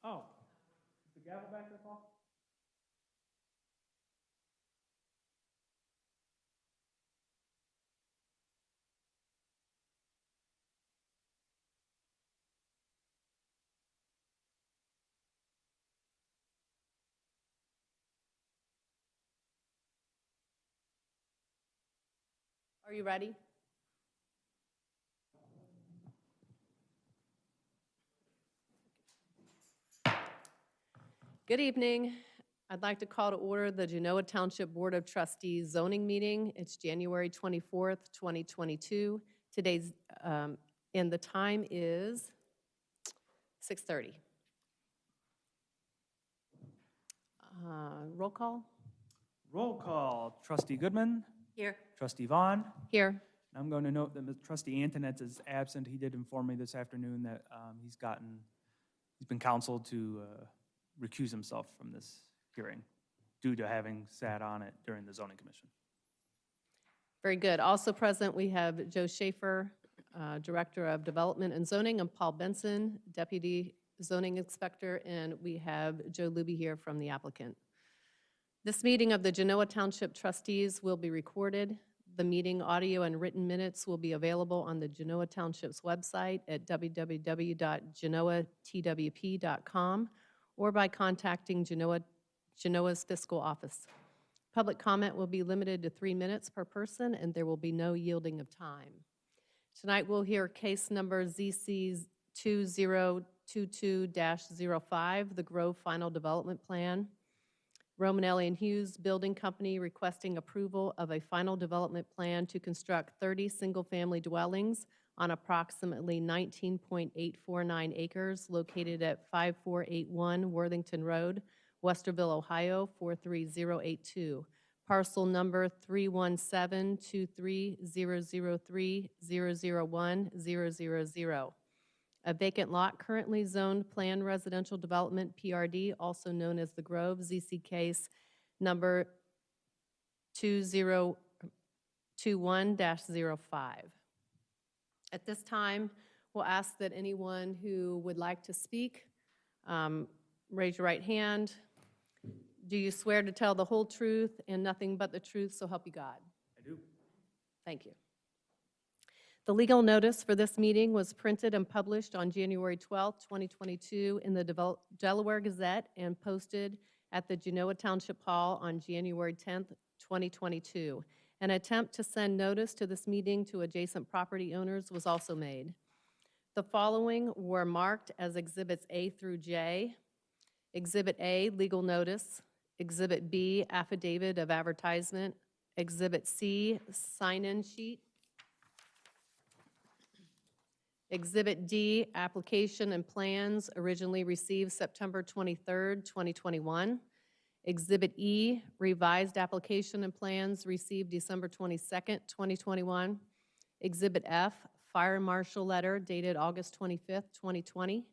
Oh, is the gavel back there, Paul? Are you ready? Good evening. I'd like to call to order the Genoa Township Board of Trustees zoning meeting. It's January 24th, 2022. Today's, and the time is 6:30. Roll call? Roll call. Trustee Goodman, Here. Trustee Vaughn. Here. I'm going to note that Trustee Antoinette is absent. He did inform me this afternoon that he's been counseled to recuse himself from this hearing due to having sat on it during the zoning commission. Very good. Also present, we have Joe Schaefer, Director of Development and Zoning, and Paul Benson, Deputy Zoning Inspector, and we have Joe Luby here from the applicant. This meeting of the Genoa Township Trustees will be recorded. The meeting audio and written minutes will be available on the Genoa Township's website at www.genoatwp.com or by contacting Genoa's fiscal office. Public comment will be limited to 3 minutes per person, and there will be no yielding of time. Tonight, we'll hear case number ZC 2022-05, the Grove Final Development Plan. Romanelli and Hughes Building Company requesting approval of a final development plan to construct 30 single-family dwellings on approximately 19.849 acres located at 5481 Worthington Road, Westerville, Ohio, 43082. Parcel number 317-23003-001-000. A vacant lot currently zoned Planned Residential Development, PRD, also known as The Grove, ZC case number 2021-05. At this time, we'll ask that anyone who would like to speak, raise your right hand. Do you swear to tell the whole truth and nothing but the truth, so help you God? I do. Thank you. The legal notice for this meeting was printed and published on January 12, 2022 in the Delaware Gazette and posted at the Genoa Township Hall on January 10, 2022. An attempt to send notice to this meeting to adjacent property owners was also made. The following were marked as Exhibits A through J. Exhibit A, legal notice. Exhibit B, affidavit of advertisement. Exhibit C, sign-in sheet. Exhibit D, application and plans originally received September 23rd, 2021. Exhibit E, revised application and plans received December 22nd, 2021. Exhibit F, fire marshal letter dated August 25th, 2020.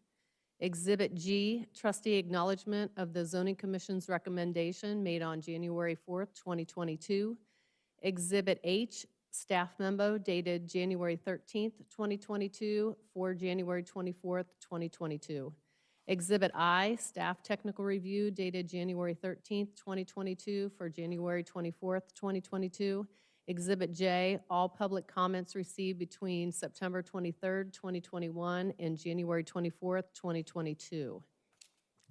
Exhibit G, trustee acknowledgement of the Zoning Commission's recommendation made on January 4th, 2022. Exhibit H, staff memo dated January 13th, 2022 for January 24th, 2022. Exhibit I, staff technical review dated January 13th, 2022 for January 24th, 2022. Exhibit J, all public comments received between September 23rd, 2021 and January 24th, 2022.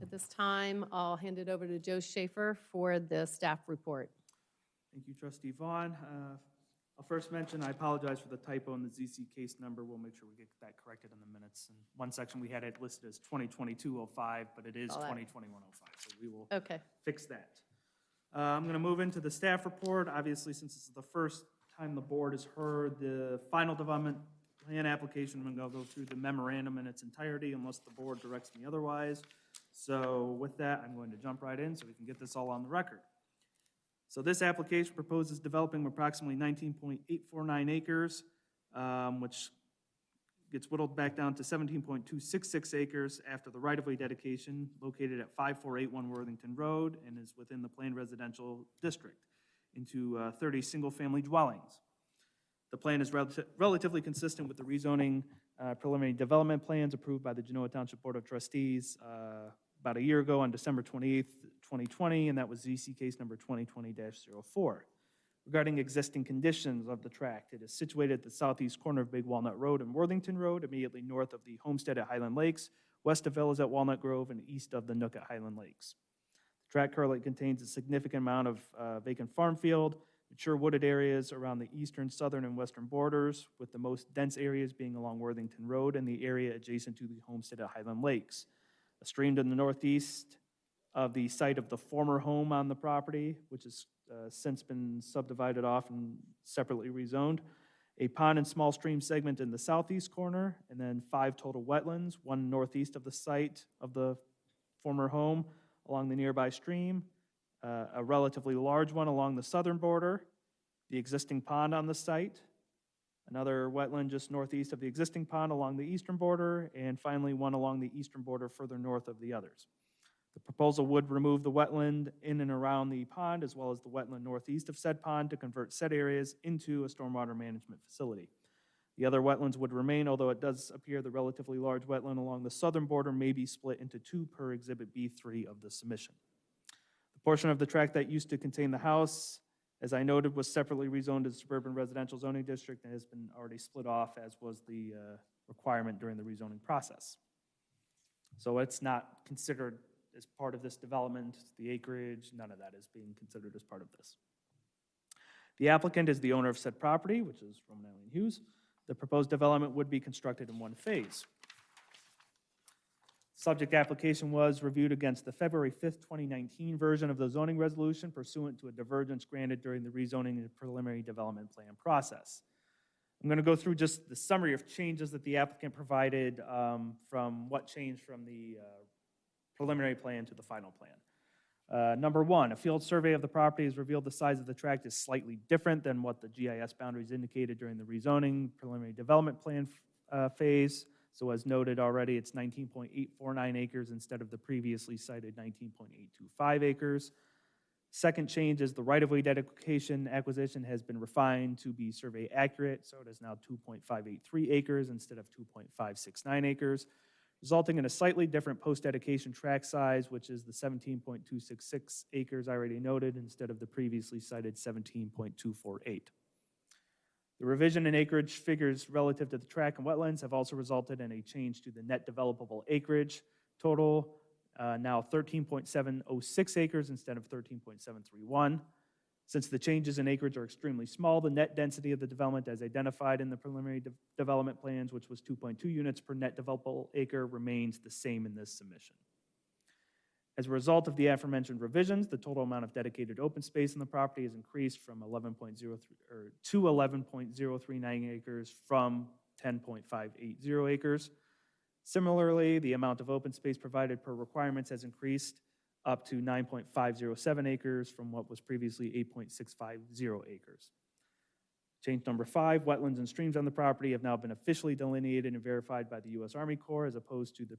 At this time, I'll hand it over to Joe Schaefer for the staff report. Thank you, Trustee Vaughn. I'll first mention I apologize for the typo in the ZC case number. We'll make sure we get that corrected in the minutes. In one section, we had it listed as 2022-05, but it is 2021-05, so we will fix that. I'm going to move into the staff report. Obviously, since this is the first time the board has heard the final development plan application, I'm going to go through the memorandum in its entirety unless the board directs me otherwise. So with that, I'm going to jump right in so we can get this all on the record. So this application proposes developing approximately 19.849 acres, which gets whittled back down to 17.266 acres after the right-of-way dedication located at 5481 Worthington Road and is within the planned residential district into 30 single-family dwellings. The plan is relatively consistent with the rezoning preliminary development plans approved by the Genoa Township Board of Trustees about a year ago on December 28th, 2020, and that was ZC case number 2020-04. Regarding existing conditions of the tract, it is situated at the southeast corner of Big Walnut Road and Worthington Road, immediately north of the homestead at Highland Lakes, west of Villas at Walnut Grove, and east of the Nook at Highland Lakes. The tract currently contains a significant amount of vacant farm field, mature wooded areas around the eastern, southern, and western borders, with the most dense areas being along Worthington Road and the area adjacent to the homestead at Highland Lakes. A stream to the northeast of the site of the former home on the property, which has since been subdivided off and separately rezoned. A pond and small stream segment in the southeast corner, and then 5 total wetlands, one northeast of the site of the former home along the nearby stream, a relatively large one along the southern border, the existing pond on the site, another wetland just northeast of the existing pond along the eastern border, and finally one along the eastern border further north of the others. The proposal would remove the wetland in and around the pond, as well as the wetland northeast of said pond, to convert said areas into a stormwater management facility. The other wetlands would remain, although it does appear the relatively large wetland along the southern border may be split into 2 per Exhibit B3 of the submission. The portion of the tract that used to contain the house, as I noted, was separately rezoned as suburban residential zoning district and has been already split off, as was the requirement during the rezoning process. So it's not considered as part of this development. The acreage, none of that is being considered as part of this. The applicant is the owner of said property, which is Roman Eileen Hughes. The proposed development would be constructed in one phase. Subject application was reviewed against the February 5th, 2019 version of the zoning resolution pursuant to a divergence granted during the rezoning and preliminary development plan process. I'm going to go through just the summary of changes that the applicant provided from what changed from the preliminary plan to the final plan. Number 1, a field survey of the property has revealed the size of the tract is slightly different than what the GIS boundaries indicated during the rezoning preliminary development plan phase. So as noted already, it's 19.849 acres instead of the previously cited 19.825 acres. Second change is the right-of-way dedication acquisition has been refined to be survey accurate, so it is now 2.583 acres instead of 2.569 acres, resulting in a slightly different post-dedication tract size, which is the 17.266 acres I already noted instead of the previously cited 17.248. The revision in acreage figures relative to the tract and wetlands have also resulted in a change to the net developable acreage total, now 13.706 acres instead of 13.731. Since the changes in acreage are extremely small, the net density of the development as identified in the preliminary development plans, which was 2.2 units per net developable acre, remains the same in this submission. As a result of the aforementioned revisions, the total amount of dedicated open space in the property has increased from 11.039 acres from 10.580 acres. Similarly, the amount of open space provided per requirements has increased up to 9.507 acres from what was previously 8.650 acres. Change number 5, wetlands and streams on the property have now been officially delineated and verified by the U.S. Army Corps as opposed to the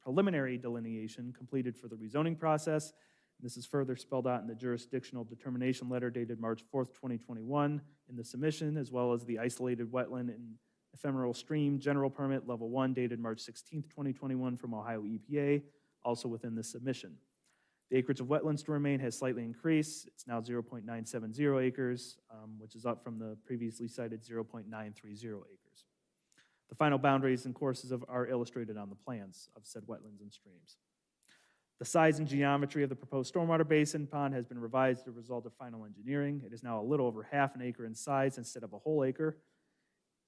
preliminary delineation completed for the rezoning process. This is further spelled out in the jurisdictional determination letter dated March 4th, 2021 in the submission, as well as the isolated wetland and ephemeral stream general permit level 1 dated March 16th, 2021 from Ohio EPA, also within the submission. The acreage of wetlands to remain has slightly increased. It's now 0.970 acres, which is up from the previously cited 0.930 acres. The final boundaries and courses are illustrated on the plans of said wetlands and streams. The size and geometry of the proposed stormwater basin pond has been revised as a result of final engineering. It is now a little over half an acre in size instead of a whole acre.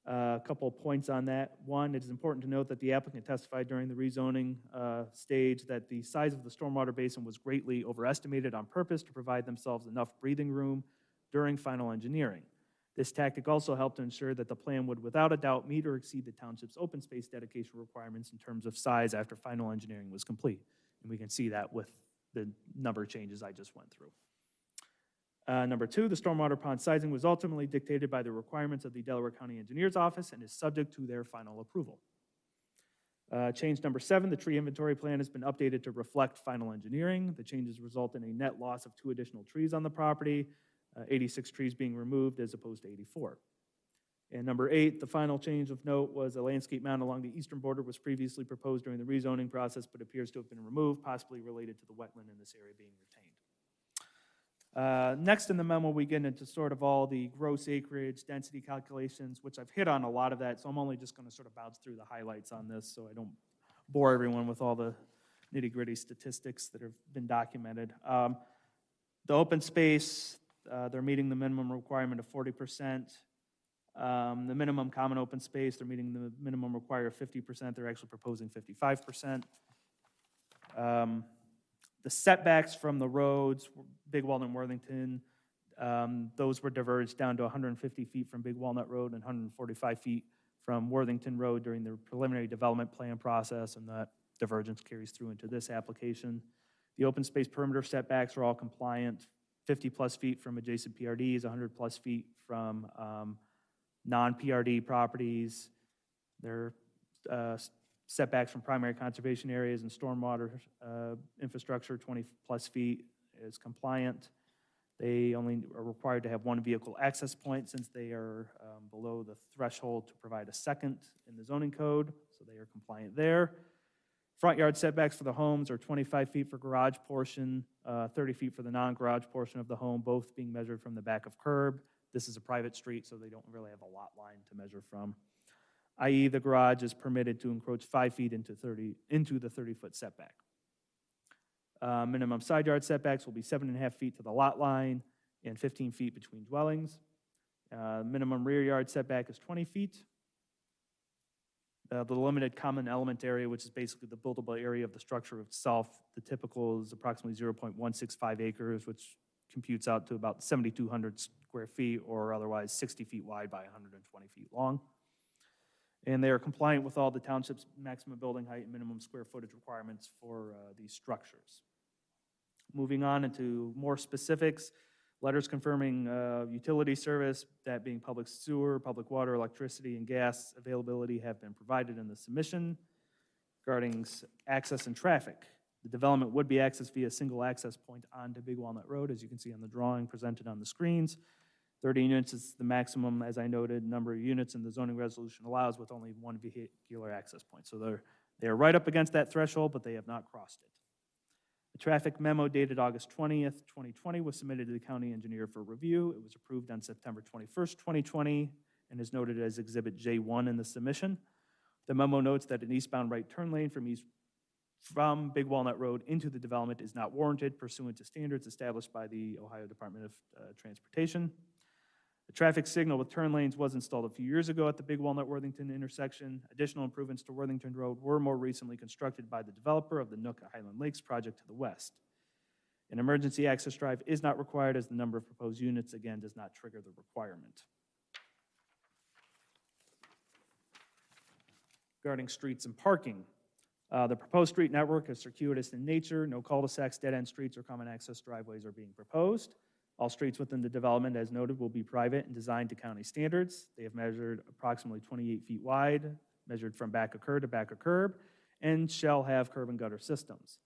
A couple of points on that. One, it is important to note that the applicant testified during the rezoning stage that the size of the stormwater basin was greatly overestimated on purpose to provide themselves enough breathing room during final engineering. This tactic also helped to ensure that the plan would without a doubt meet or exceed the township's open space dedication requirements in terms of size after final engineering was complete. And we can see that with the number of changes I just went through. Number 2, the stormwater pond sizing was ultimately dictated by the requirements of the Delaware County Engineers Office and is subject to their final approval. Change number 7, the tree inventory plan has been updated to reflect final engineering. The changes result in a net loss of 2 additional trees on the property, 86 trees being removed as opposed to 84. And number 8, the final change of note was a landscape mound along the eastern border was previously proposed during the rezoning process, but appears to have been removed, possibly related to the wetland in this area being retained. Next in the memo, we get into sort of all the gross acreage density calculations, which I've hit on a lot of that, so I'm only just going to sort of bounce through the highlights on this so I don't bore everyone with all the nitty-gritty statistics that have been documented. The open space, they're meeting the minimum requirement of 40%. The minimum common open space, they're meeting the minimum require of 50%. They're actually proposing 55%. The setbacks from the roads, Big Walnut and Worthington, those were diverged down to 150 feet from Big Walnut Road and 145 feet from Worthington Road during the preliminary development plan process, and that divergence carries through into this application. The open space perimeter setbacks are all compliant, 50-plus feet from adjacent PRDs, 100-plus feet from non-PRD properties. Their setbacks from primary conservation areas and stormwater infrastructure, 20-plus feet, is compliant. They only are required to have one vehicle access point since they are below the threshold to provide a second in the zoning code, so they are compliant there. Front yard setbacks for the homes are 25 feet for garage portion, 30 feet for the non-garage portion of the home, both being measured from the back of curb. This is a private street, so they don't really have a lot line to measure from, i.e. the garage is permitted to encroach 5 feet into the 30-foot setback. Minimum side yard setbacks will be 7.5 feet to the lot line and 15 feet between dwellings. Minimum rear yard setback is 20 feet. The limited common element area, which is basically the buildable area of the structure itself, the typical is approximately 0.165 acres, which computes out to about 7,200 square feet, or otherwise 60 feet wide by 120 feet long. And they are compliant with all the township's maximum building height and minimum square footage requirements for these structures. Moving on into more specifics, letters confirming utility service, that being public sewer, public water, electricity, and gas availability, have been provided in the submission. Regarding access and traffic, the development would be accessed via a single access point onto Big Walnut Road, as you can see on the drawing presented on the screens. 30 units is the maximum, as I noted, number of units in the zoning resolution allows, with only one vehicular access point. So they're right up against that threshold, but they have not crossed it. The traffic memo dated August 20th, 2020 was submitted to the county engineer for review. It was approved on September 21st, 2020, and is noted as Exhibit J1 in the submission. The memo notes that an eastbound right turn lane from Big Walnut Road into the development is not warranted pursuant to standards established by the Ohio Department of Transportation. The traffic signal with turn lanes was installed a few years ago at the Big Walnut-Worthington intersection. Additional improvements to Worthington Road were more recently constructed by the developer of the Nook Highland Lakes project to the west. An emergency access drive is not required, as the number of proposed units, again, does not trigger the requirement. Regarding streets and parking, the proposed street network is circuitous in nature. No cul-de-sacs, dead-end streets, or common access driveways are being proposed. All streets within the development, as noted, will be private and designed to county standards. They have measured approximately 28 feet wide, measured from back of curb to back of curb, and shall have curb and gutter systems.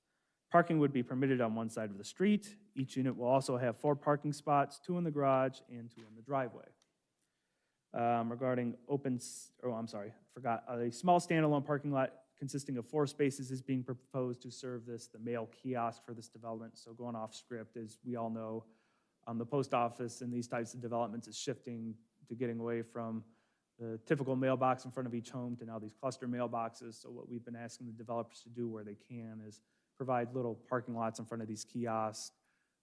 Parking would be permitted on one side of the street. Each unit will also have 4 parking spots, 2 in the garage and 2 in the driveway. Regarding a small standalone parking lot consisting of 4 spaces is being proposed to serve the mail kiosk for this development. So going off script, as we all know, the post office in these types of developments is shifting to getting away from the typical mailbox in front of each home to now these cluster mailboxes. So what we've been asking the developers to do where they can is provide little parking lots in front of these kiosks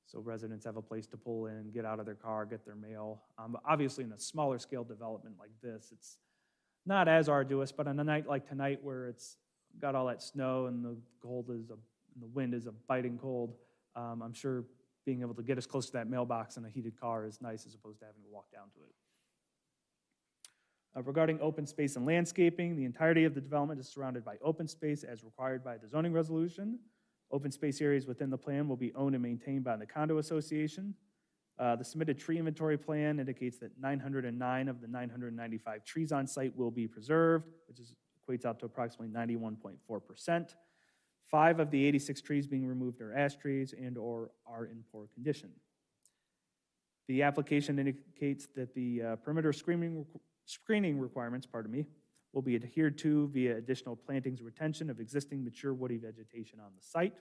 so residents have a place to pull in, get out of their car, get their mail. Obviously, in a smaller scale development like this, it's not as arduous, but on a night like tonight where it's got all that snow and the wind is a biting cold, I'm sure being able to get as close to that mailbox in a heated car is nice as opposed to having to walk down to it. Regarding open space and landscaping, the entirety of the development is surrounded by open space as required by the zoning resolution. Open space areas within the plan will be owned and maintained by the condo association. The submitted tree inventory plan indicates that 909 of the 995 trees on site will be preserved, which equates out to approximately 91.4%. 5 of the 86 trees being removed are ash trees and/or are in poor condition. The application indicates that the perimeter screening screening requirements, pardon me, will be adhered to via additional plantings or retention of existing mature woody vegetation on the site.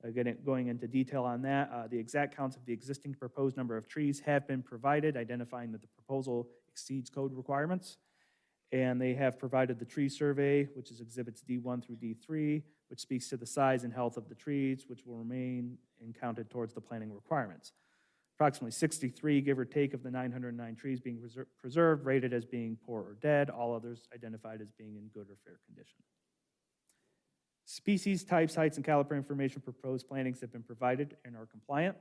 Again, going into detail on that, the exact counts of the existing proposed number of trees have been provided, identifying that the proposal exceeds code requirements. And they have provided the tree survey, which is exhibits D1 through D3, which speaks to the size and health of the trees, which will remain and counted towards the planting requirements. Approximately 63, give or take, of the 909 trees being preserved, rated as being poor or dead, all others identified as being in good or fair condition. Species, types, heights, and caliper information for proposed plantings have been provided and are compliant.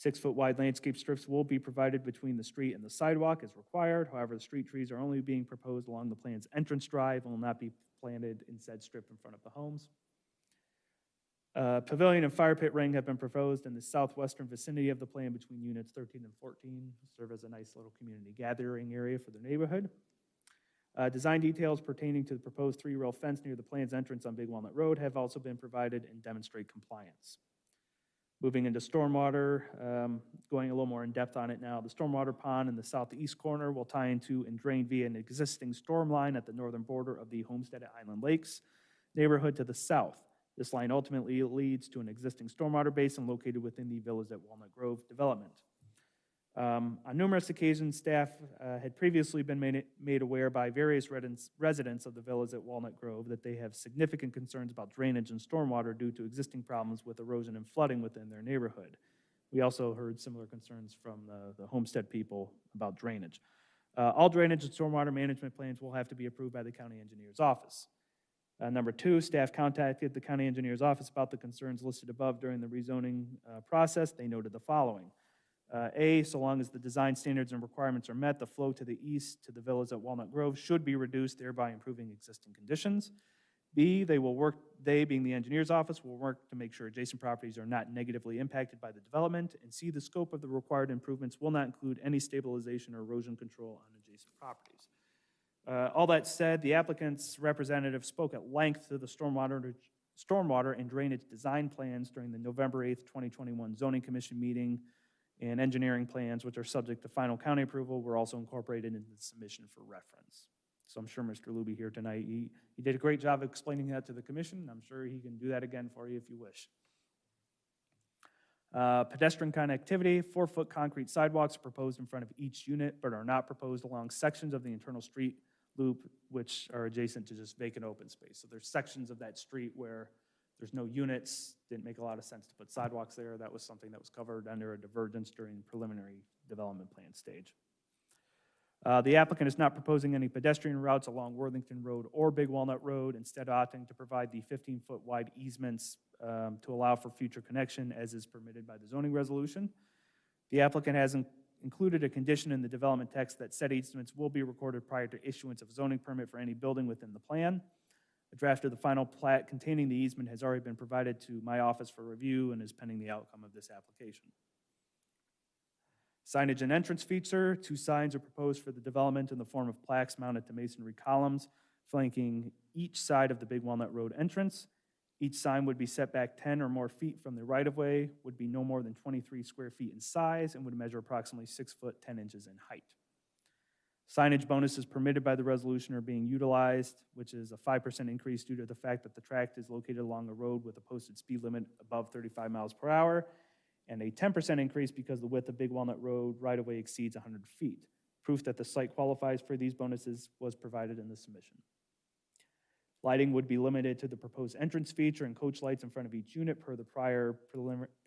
6-foot wide landscape strips will be provided between the street and the sidewalk as required. However, the street trees are only being proposed along the plan's entrance drive and will not be planted in said strip in front of the homes. Pavilion and fire pit ring have been proposed in the southwestern vicinity of the plan between units 13 and 14, serve as a nice little community gathering area for the neighborhood. Design details pertaining to the proposed 3-rail fence near the plan's entrance on Big Walnut Road have also been provided and demonstrate compliance. Moving into stormwater, going a little more in depth on it now. The stormwater pond in the southeast corner will tie into and drain via an existing storm line at the northern border of the Homestead at Island Lakes neighborhood to the south. This line ultimately leads to an existing stormwater basin located within the Villas at Walnut Grove development. On numerous occasions, staff had previously been made aware by various residents of the Villas at Walnut Grove that they have significant concerns about drainage and stormwater due to existing problems with erosion and flooding within their neighborhood. We also heard similar concerns from the Homestead people about drainage. All drainage and stormwater management plans will have to be approved by the county engineer's office. Number 2, staff contacted the county engineer's office about the concerns listed above during the rezoning process. They noted the following. A, so long as the design standards and requirements are met, the flow to the east to the Villas at Walnut Grove should be reduced, thereby improving existing conditions. B, they being the engineer's office, will work to make sure adjacent properties are not negatively impacted by the development. And C, the scope of the required improvements will not include any stabilization or erosion control on adjacent properties. All that said, the applicant's representative spoke at length to the stormwater and drainage design plans during the November 8th, 2021 Zoning Commission meeting, and engineering plans, which are subject to final county approval, were also incorporated into the submission for reference. So I'm sure Mr. Luby here tonight, he did a great job of explaining that to the commission. I'm sure he can do that again for you if you wish. Pedestrian connectivity, 4-foot concrete sidewalks are proposed in front of each unit, but are not proposed along sections of the internal street loop, which are adjacent to just vacant open space. So there's sections of that street where there's no units, didn't make a lot of sense to put sidewalks there. That was something that was covered under a divergence during the preliminary development plan stage. The applicant is not proposing any pedestrian routes along Worthington Road or Big Walnut Road, instead opting to provide the 15-foot wide easements to allow for future connection as is permitted by the zoning resolution. The applicant has included a condition in the development text that said easements will be recorded prior to issuance of zoning permit for any building within the plan. A draft of the final plat containing the easement has already been provided to my office for review and is pending the outcome of this application. Signage and entrance feature, 2 signs are proposed for the development in the form of plaques mounted to masonry columns flanking each side of the Big Walnut Road entrance. Each sign would be set back 10 or more feet from the right-of-way, would be no more than 23 square feet in size, and would measure approximately 6 foot 10 inches in height. Signage bonuses permitted by the resolution are being utilized, which is a 5% increase due to the fact that the tract is located along a road with a posted speed limit above 35 miles per hour, and a 10% increase because the width of Big Walnut Road right-of-way exceeds 100 feet. Proof that the site qualifies for these bonuses was provided in the submission. Lighting would be limited to the proposed entrance feature and coach lights in front of each unit per the prior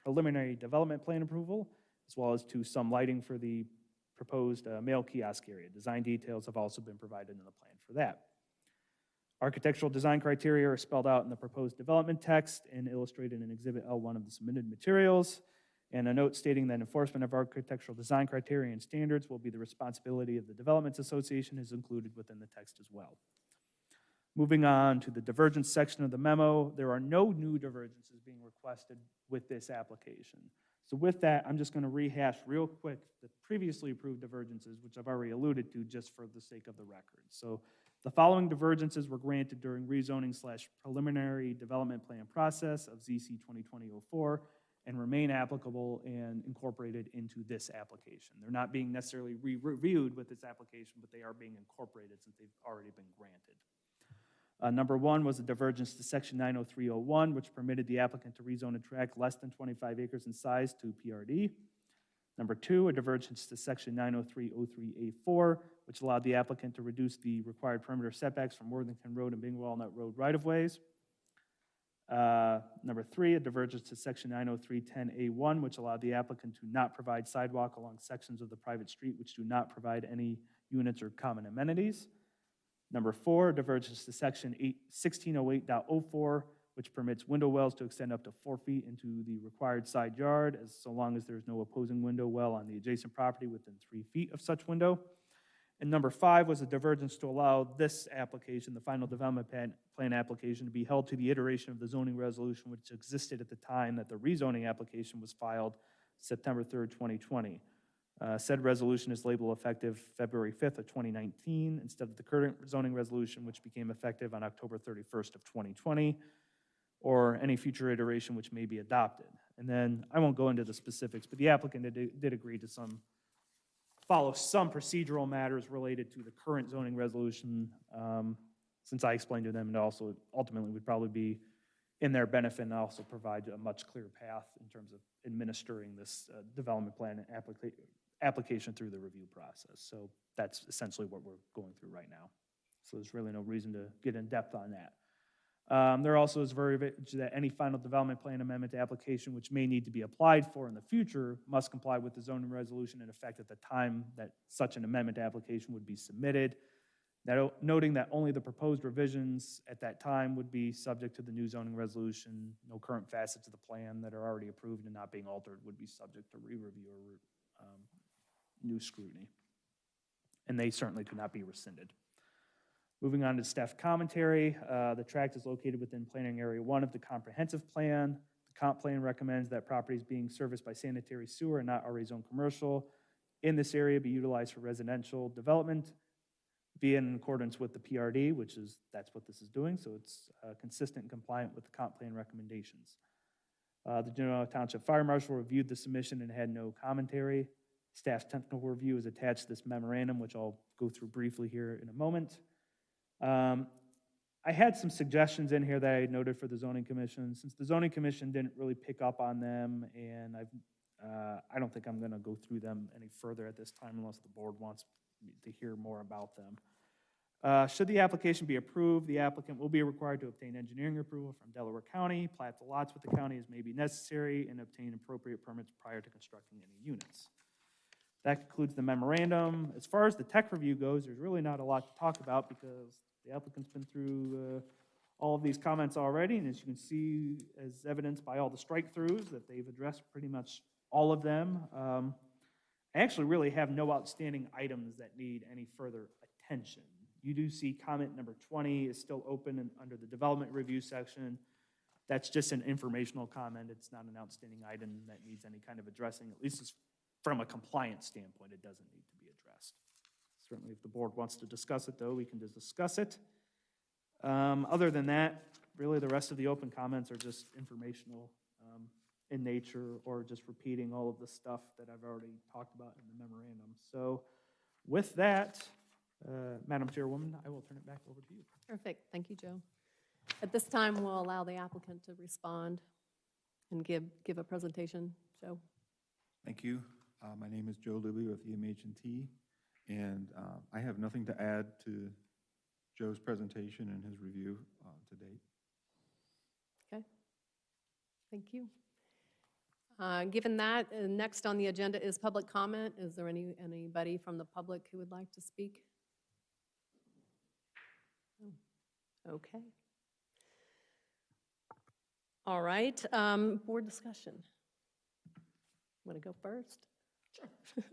preliminary development plan approval, as well as to some lighting for the proposed mail kiosk area. Design details have also been provided in the plan for that. Architectural design criteria are spelled out in the proposed development text and illustrated in Exhibit L1 of the submitted materials. And a note stating that enforcement of architectural design criteria and standards will be the responsibility of the Developments Association is included within the text as well. Moving on to the divergence section of the memo, there are no new divergences being requested with this application. So with that, I'm just going to rehash real quick the previously approved divergences, which I've already alluded to just for the sake of the record. So the following divergences were granted during rezoning/preliminary development plan process of ZC 2020-04 and remain applicable and incorporated into this application. They're not being necessarily re-reviewed with this application, but they are being incorporated since they've already been granted. Number one was a divergence to section 90301, which permitted the applicant to rezone a tract less than 25 acres in size to PRD. Number two, a divergence to section 90303A4, which allowed the applicant to reduce the required perimeter setbacks from Worthington Road and Bing Walnut Road right-of-ways. Number three, a divergence to section 90310A1, which allowed the applicant to not provide sidewalk along sections of the private street which do not provide any units or common amenities. Number four, divergence to section 1608.04, which permits window wells to extend up to 4 feet into the required side yard, as so long as there's no opposing window well on the adjacent property within 3 feet of such window. And number five was a divergence to allow this application, the final development plan application, to be held to the iteration of the zoning resolution which existed at the time that the rezoning application was filed September 3rd, 2020. Said resolution is labeled effective February 5th of 2019 instead of the current zoning resolution, which became effective on October 31st of 2020, or any future iteration which may be adopted. And then I won't go into the specifics, but the applicant did agree to follow some procedural matters related to the current zoning resolution, since I explained to them, and also ultimately would probably be in their benefit and also provide a much clearer path in terms of administering this development plan application through the review process. So that's essentially what we're going through right now. So there's really no reason to get in depth on that. There also is verbiage that any final development plan amendment to application which may need to be applied for in the future must comply with the zoning resolution in effect at the time that such an amendment application would be submitted. Now, noting that only the proposed revisions at that time would be subject to the new zoning resolution. No current facets of the plan that are already approved and not being altered would be subject to re-review or new scrutiny. And they certainly could not be rescinded. Moving on to staff commentary, the tract is located within planning area 1 of the comprehensive plan. The comp plan recommends that properties being serviced by sanitary sewer and not already zoned commercial in this area be utilized for residential development, be in accordance with the PRD, that's what this is doing, so it's consistent and compliant with the comp plan recommendations. The Genoa Township Fire Marshal reviewed the submission and had no commentary. Staff's technical review is attached to this memorandum, which I'll go through briefly here in a moment. I had some suggestions in here that I noted for the zoning commission. Since the zoning commission didn't really pick up on them, and I don't think I'm going to go through them any further at this time unless the board wants to hear more about them. Should the application be approved, the applicant will be required to obtain engineering approval from Delaware County, plat the lots with the county as may be necessary, and obtain appropriate permits prior to constructing any units. That concludes the memorandum. As far as the tech review goes, there's really not a lot to talk about because the applicant's been through all of these comments already, and as you can see, as evidenced by all the strike-throughs, that they've addressed pretty much all of them. I actually really have no outstanding items that need any further attention. You do see comment number 20 is still open and under the development review section. That's just an informational comment. It's not an outstanding item that needs any kind of addressing, at least from a compliance standpoint, it doesn't need to be addressed. Certainly, if the board wants to discuss it, though, we can just discuss it. Other than that, really the rest of the open comments are just informational in nature or just repeating all of the stuff that I've already talked about in the memorandum. So with that, Madam Chairwoman, I will turn it back over to you. Perfect. Thank you, Joe. At this time, we'll allow the applicant to respond and give a presentation. Joe. Thank you. My name is Joe Libby with EMH&T, and I have nothing to add to Joe's presentation and his review to date. Okay. Thank you. Given that, next on the agenda is public comment. Is there anybody from the public who would like to speak? Oh, okay. All right. Board discussion. Want to go first? Sure.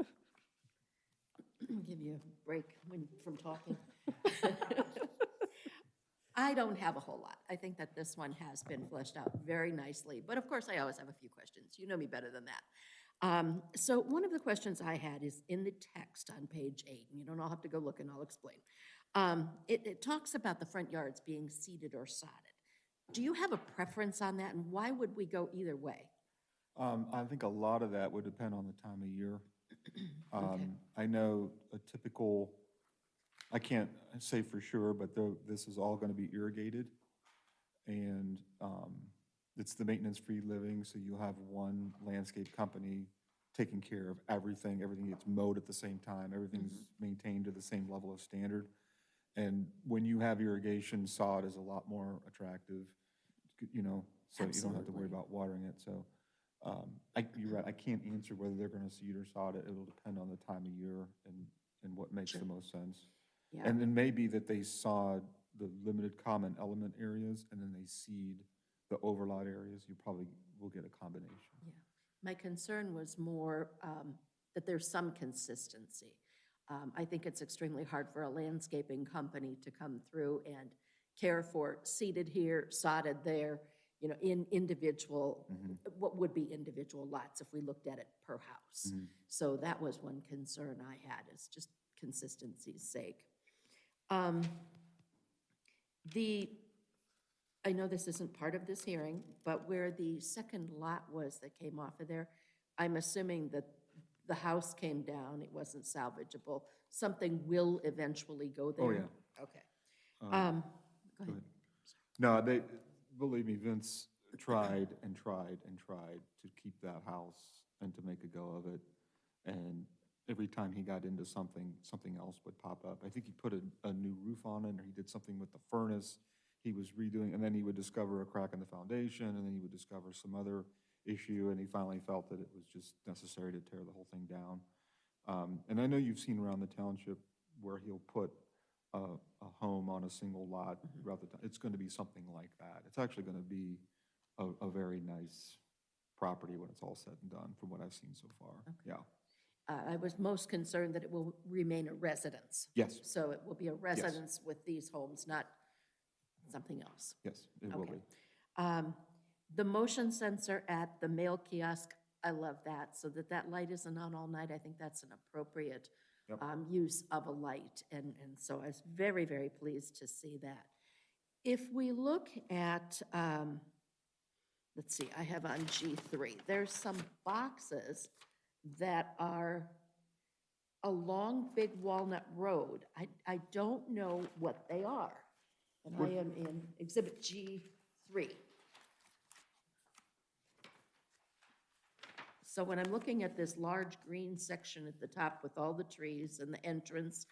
Give you a break from talking. I don't have a whole lot. I think that this one has been fleshed out very nicely, but of course I always have a few questions. You know me better than that. So one of the questions I had is in the text on page 8, and you don't all have to go look and I'll explain. It talks about the front yards being seeded or sodded. Do you have a preference on that, and why would we go either way? I think a lot of that would depend on the time of year. Okay. I know a typical, I can't say for sure, but this is all gonna be irrigated. And, it's the maintenance-free living, so you'll have one landscape company taking care of everything. Everything gets mowed at the same time. Everything's maintained to the same level of standard. And when you have irrigation, sod is a lot more attractive, you know, so you don't have to worry Absolutely. about watering it, so. You're right, I can't answer whether they're gonna seed or sod it. It'll depend on the time of year and what makes the most sense. Yeah. And it may be that they sod the limited common element areas and then they seed the overlot areas. You probably will get a combination. Yeah. My concern was more that there's some consistency. I think it's extremely hard for a landscaping company to come through and care for seeded here, sodded there, you know, in individual, what would be individual lots if we looked at it per house. So that was one concern I had, is just consistency's sake. I know this isn't part of this hearing, but where the second lot was that came off of there, I'm assuming that the house came down, it wasn't salvageable. Something will eventually go there? Oh, yeah. Okay. Go Go ahead. ahead. No, believe me, Vince tried and tried and tried to keep that house and to make a go of it. And every time he got into something, something else would pop up. I think he put a new roof on it, or he did something with the furnace he was redoing, and then he would discover a crack in the foundation, and then he would discover some other issue, and he finally felt that it was just necessary to tear the whole thing down. And I know you've seen around the township where he'll put a home on a single lot throughout the, it's going to be something like that. It's actually going to be a very nice property when it's all said and done, from what I've seen so far. Yeah. I was most concerned that it will remain a residence. Yes. So it will be a residence with these homes, not something else. Yes, it will Okay. be. The motion sensor at the mail kiosk, I love that, so that that light isn't on all night. I think that's an appropriate Yep. use of a light, and so I was very, very pleased to see that. If we look at, let's see, I have on G3, there's some boxes that are along Big Walnut Road. I don't know what they are, and I am in Exhibit G3. So when I'm looking at this large green section at the top with all the trees and the entrance,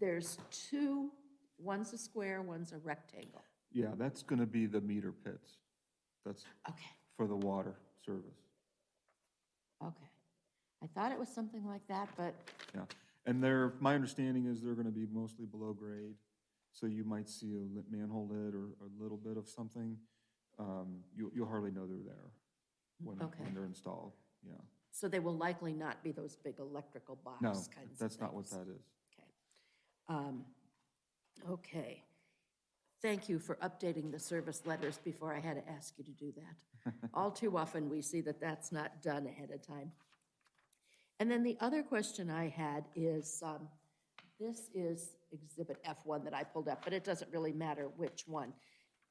there's two, one's a square, one's a rectangle. Yeah, that's going to be the meter pits. That's Okay, for the water service. okay. I thought it was something like that, but, Yeah, and my understanding is they're going to be mostly below grade, so you might see a manhole lid or a little bit of something. You'll hardly know they're there when they're installed, yeah. so they will likely not be those big electrical box No, kinds of things. that's not what that is. Okay. Okay. Thank you for updating the service letters before I had to ask you to do that. All too often, we see that that's not done ahead of time. And then the other question I had is, this is Exhibit F1 that I pulled up, but it doesn't really matter which one.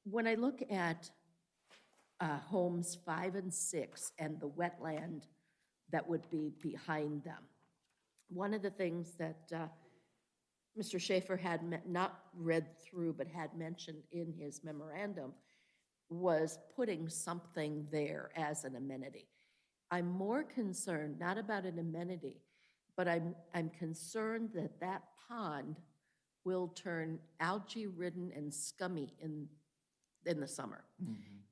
When I look at homes 5 and 6 and the wetland that would be behind them, one of the things that Mr. Schaefer had not read through but had mentioned in his memorandum was putting something there as an amenity. I'm more concerned, not about an amenity, but I'm concerned that that pond will turn algae-ridden and scummy in the summer.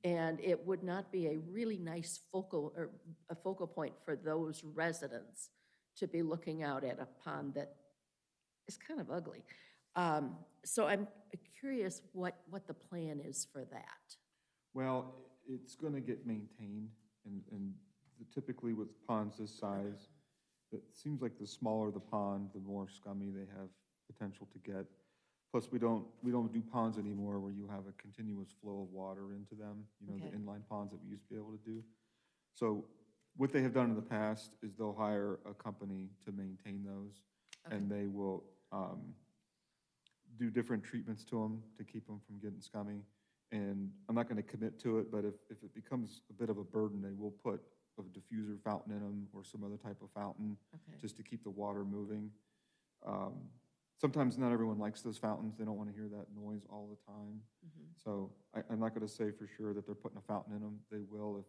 And it would not be a really nice a focal point for those residents to be looking out at a pond that is kind of ugly. So I'm curious what the plan is for that. Well, it's going to get maintained, and typically with ponds this size, it seems like the smaller the pond, the more scummy they have potential to get. Plus, we don't do ponds anymore where you have a continuous flow of water into them, Okay. the inline ponds that we used to be able to do. So what they have done in the past is they'll hire a company to maintain those, and they will do different treatments to them to keep them from getting scummy. And I'm not going to commit to it, but if it becomes a bit of a burden, they will put a diffuser fountain in them or some other type of fountain Okay. just to keep the water moving. Sometimes not everyone likes those fountains. They don't want to hear that noise all the time. So I'm not going to say for sure that they're putting a fountain in them. They will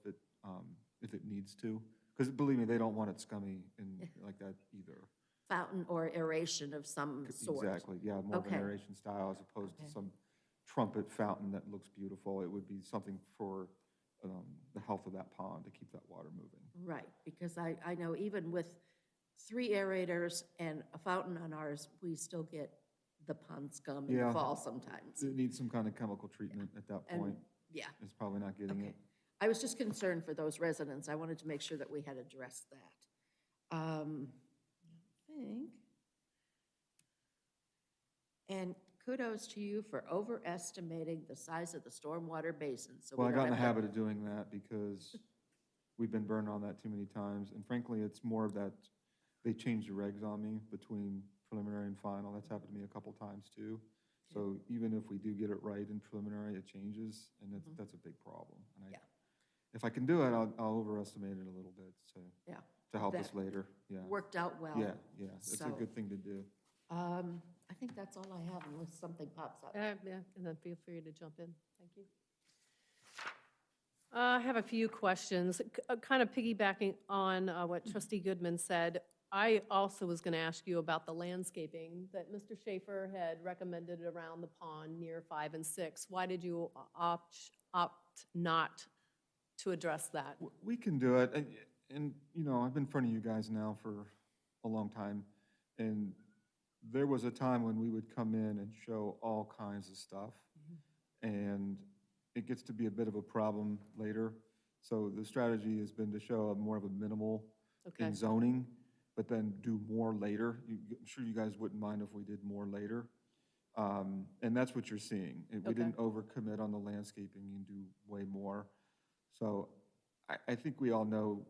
if it needs to. Because believe me, they don't want it scummy and like that either. Fountain or aeration of some sort. Exactly, yeah, more of an Okay. aeration style as opposed Okay. to some trumpet fountain that looks beautiful. It would be something for the health of that pond to keep that water moving. Right, because I know even with 3 aerators and a fountain on ours, we still get the pond scum in the Yeah. fall sometimes. It needs some kind of chemical treatment at that And, point. yeah, It's probably not getting okay. it. I was just concerned for those residents. I wanted to make sure that we had addressed that. I think. And kudos to you for overestimating the size of the stormwater basin, so we Well, I don't got in the have to- habit of doing that because we've been burned on that too many times. And frankly, it's more of that they changed the regs on me between preliminary and final. That's happened to me a couple times too. So even if we do get it right in preliminary, it changes, and that's a big problem. And Yeah. if I can do it, I'll overestimate it a little bit, so, Yeah, to help us That later, yeah. worked out well. Yeah, yeah, it's a So- good thing to do. I think that's all I have unless something pops up. Yeah, and then feel free to jump in. Thank you. I have a few questions, kind of piggybacking on what Trustee Goodman said. I also was going to ask you about the landscaping that Mr. Schaefer had recommended around the pond near 5 and 6. Why did you opt not to address that? We can do it, and, you know, I've been in front of you guys now for a long time, and there was a time when we would come in and show all kinds of stuff, and it gets to be a bit of a problem later. So the strategy has been to show a more of a minimal Okay. in zoning, but then do more later. I'm sure you guys wouldn't mind if we did more later. And that's what you're seeing. We Okay. didn't overcommit on the landscaping and do way more. So I think we all know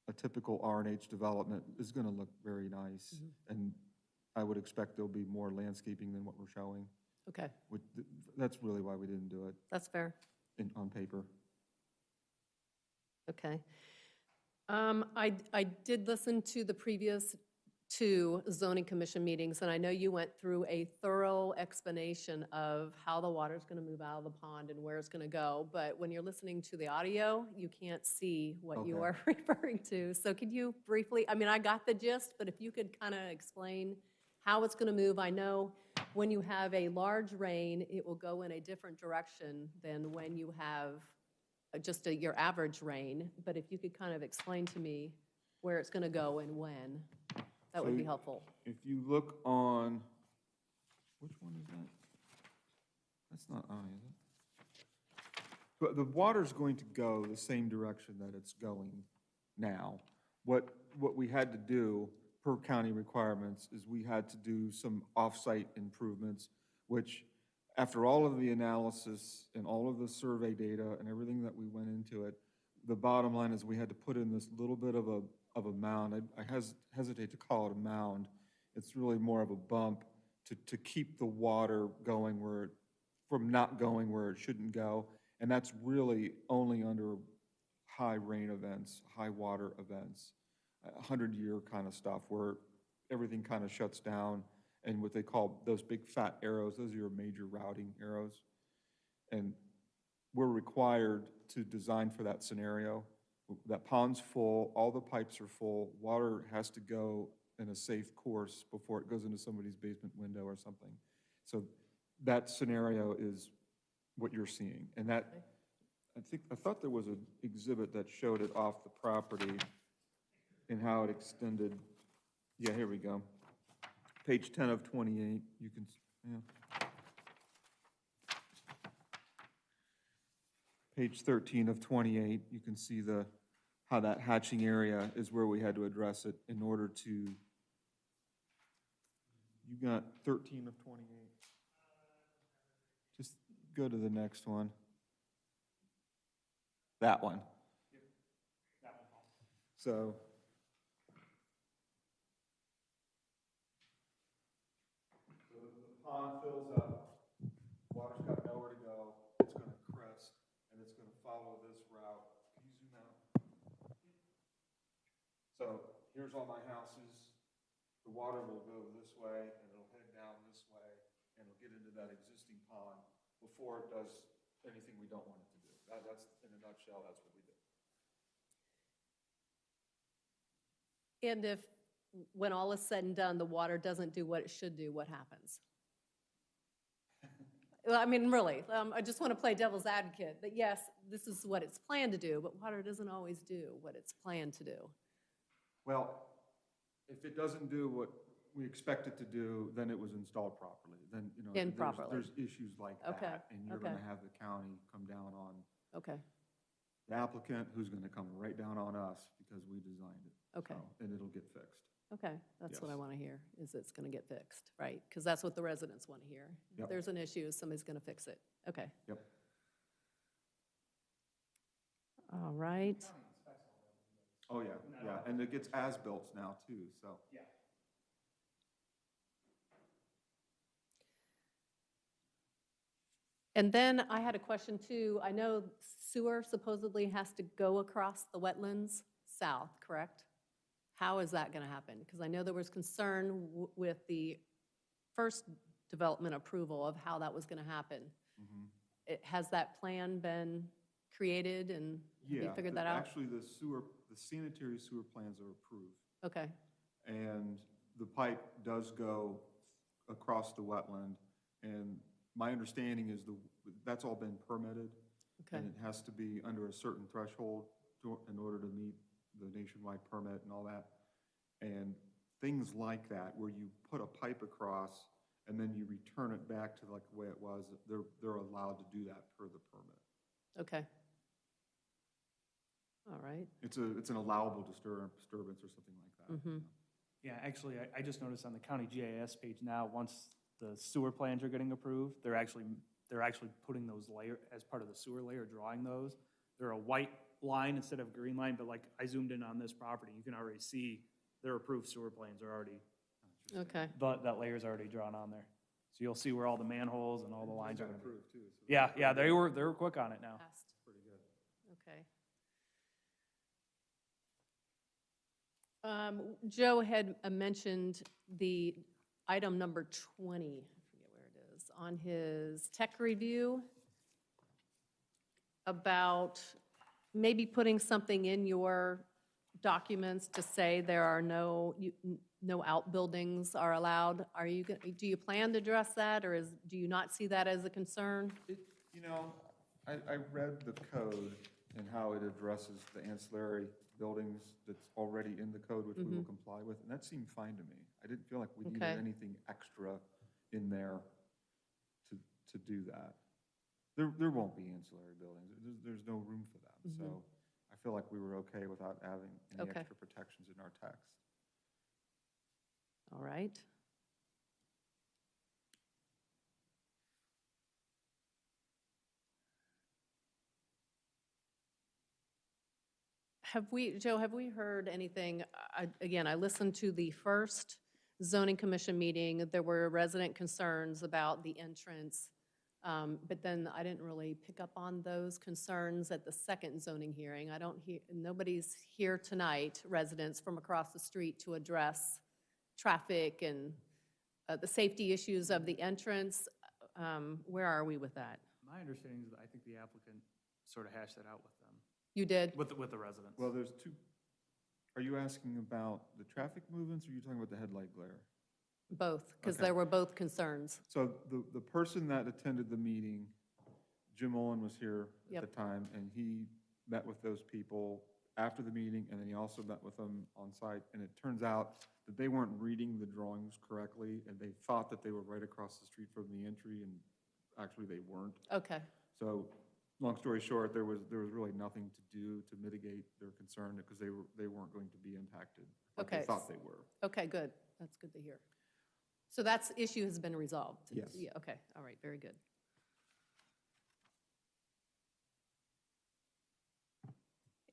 a typical R&H development is going to look very nice. And I would expect there'll be more landscaping than what we're showing. Okay, That's really why we didn't do it that's fair. on paper. Okay. I did listen to the previous 2 zoning commission meetings, and I know you went through a thorough explanation of how the water's going to move out of the pond and where it's going to go. But when you're listening to the audio, you can't see what you Okay. are referring to. So could you briefly, I mean, I got the gist, but if you could kind of explain how it's going to move. I know when you have a large rain, it will go in a different direction than when you have just your average rain, but if you could kind of explain to me where it's going to go and when, that would be So- helpful. If you look on, which one is that? That's not I, is it? But the water's going to go the same direction that it's going now. What we had to do per county requirements is we had to do some off-site improvements, which after all of the analysis and all of the survey data and everything that we went into it, the bottom line is we had to put in this little bit of a mound. I hesitate to call it a mound. It's really more of a bump to keep the water going from not going where it shouldn't go. And that's really only under high rain events, high water events, 100-year kind of stuff where everything kind of shuts down. And what they call those big fat arrows, those are your major routing arrows. And we're required to design for that scenario. That pond's full, all the pipes are full, water has to go in a safe course before it goes into somebody's basement window or something. So that scenario is what you're seeing. And that, I thought there was an exhibit that showed it off the property and how it extended. Yeah, here we go. Page 10 of 28, you can, yeah. Page 13 of 28, you can see how that hatching area is where we had to address it in order to, you got 13 of 28. Just go to the next one. That one. So. The pond fills up, water's got nowhere to go, here's all my houses, the water will go this way, and it'll head down this way, and it'll get into that existing pond before it does anything we don't want it to do. That's, in a nutshell, that's what we did. And if, when all is said and done, the water doesn't do what it should do, what happens? Well, I mean, really, I just want to play devil's advocate, that yes, this is what it's planned to do, but water doesn't always do what it's planned to do. Well, if it doesn't do what we expect it to do, then it was installed properly. Then, you know, Improperly. there's issues like Okay, that. And you're okay. going to have the county come down on Okay, the applicant, who's going to come right down on us because we designed it. Okay. So, and it'll get fixed. okay, that's what I Yes. want to hear, is it's going to get fixed, right? Because that's what the residents want to hear. If Yep. there's an issue, somebody's going to fix it. Okay. Yep. All right. Oh, yeah, yeah. And it gets as-built now too, so. Yeah. And then I had a question too. I know sewer supposedly has to go across the wetlands south, correct? How is that going to happen? Because I know there was concern with the first development approval of how that was going to happen. Mhm. Has that plan been created and have you Yeah, figured the- that out? Actually, the sanitary sewer plans are approved. Okay, And the pipe does go across the wetland. And my understanding is that's all been permitted. okay, And it has to be under a certain threshold in order to meet the nationwide permit and all that. And things like that, where you put a pipe across and then you return it back to like the way it was, they're allowed to do that per the permit. okay. All right. It's an allowable disturbance or something like that. Mhm. Yeah, actually, I just noticed on the county GIS page now, once the sewer plans are getting approved, they're actually putting those as part of the sewer layer, drawing those. They're a white line instead of a green line, but like I zoomed in on this property, you can already see their approved sewer plans are already, Okay, that layer's already drawn on there. So you'll see where all the manholes and all the lines are Got gonna be. approved too. so Yeah, they were quick on it now. passed. Pretty good. Okay. Joe had mentioned the item number 20, I forget where it is, on his tech review about maybe putting something in your documents to say there are no outbuildings are allowed. Do you plan to address that, or do you not see that as a concern? You know, I read the code and how it addresses the ancillary buildings that's already in the code, which we will comply with, and that seemed fine to me. I didn't feel like we needed Okay. anything extra in there to do that. There won't be ancillary buildings. There's no room for them. So I feel like we were okay without having any Okay. extra protections in our text. All right. Joe, have we heard anything? Again, I listened to the first zoning commission meeting. There were resident concerns about the entrance. But then I didn't really pick up on those concerns at the second zoning hearing. Nobody's here tonight, residents from across the street, to address traffic and the safety issues of the entrance. Where are we with that? My understanding is that I think the applicant sort of hashed that out with them, You did? with the residents. Well, there's two. Are you asking about the traffic movements, or are you talking about the headlight glare? Both, because Okay. there were both concerns. So the person that attended the meeting, Jim Olin was here at Yep. the time, and he met with those people after the meeting, and then he also met with them on site. And it turns out that they weren't reading the drawings correctly, and they thought that they were right across the street from the entry, and actually they weren't. Okay, So, long story short, there was really nothing to do to mitigate their concern, because they weren't going to be impacted. But Okay. they thought they were. okay, good. That's good to hear. So that issue has been resolved? Yes. Yeah, okay, all right, very good.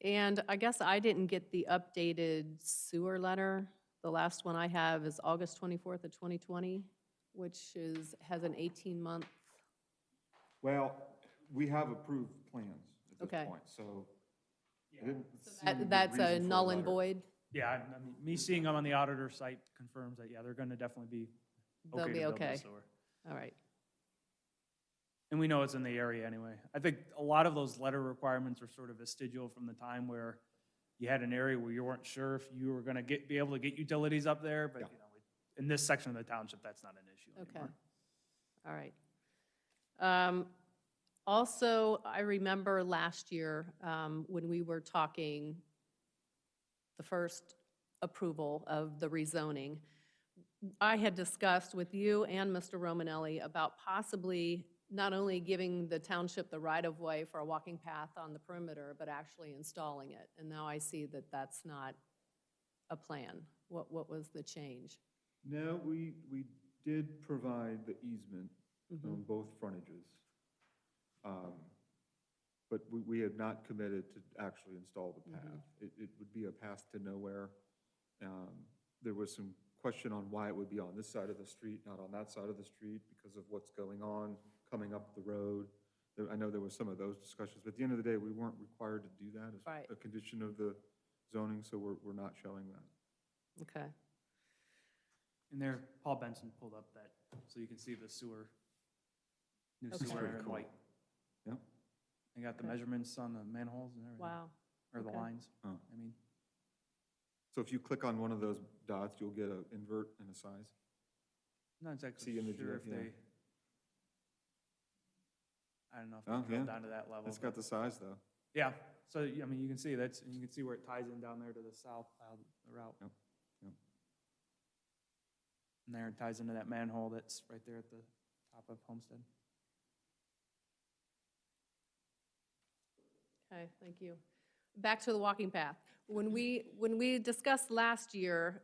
And I guess I didn't get the updated sewer letter. The last one I have is August 24th of 2020, which has an 18-month, Well, we have approved plans at Okay. this point, so I didn't see the that's a reason for null and letter. void? Yeah, I mean, me seeing them on the auditor site confirms that, yeah, they're gonna definitely be They'll okay be to build the okay. sewer. All right. And we know it's in the area anyway. I think a lot of those letter requirements are sort of vestigial from the time where you had an area where you weren't sure if you were gonna be able to get utilities up there, but, Yeah. you know, in this section of the township, that's not an issue Okay. anymore. All right. Also, I remember last year when we were talking, the first approval of the rezoning, I had discussed with you and Mr. Romanelli about possibly not only giving the township the right-of-way for a walking path on the perimeter, but actually installing it. And now I see that that's not a plan. What was the change? No, we did provide the easement on both frontages. But we had not committed to actually install the path. It would be a path to nowhere. There was some question on why it would be on this side of the street, not on that side of the street, because of what's going on coming up the road. I know there was some of those discussions, but at the end of the day, we weren't required to do that Right. as a condition of the zoning, so we're not showing that. Okay. And there, Paul Benson pulled up that, so you can see the sewer, new Okay. sewer Pretty in cool. white. Yep. They got the Okay. measurements on the manholes and everything. Wow. Or the Okay. lines, Oh. I mean. So if you click on one of those dots, you'll get an invert and a size. I'm not exactly See in the sure GIF, if yeah. they, I don't know if Oh, they drilled yeah. down to that level. It's got the size, though. Yeah, so, I mean, you can see that's, and you can see where it ties in down there to the south, the route. Yep, yep. And there it ties into that manhole that's right there at the top of Homestead. Okay, thank you. Back to the walking path. When we discussed last year,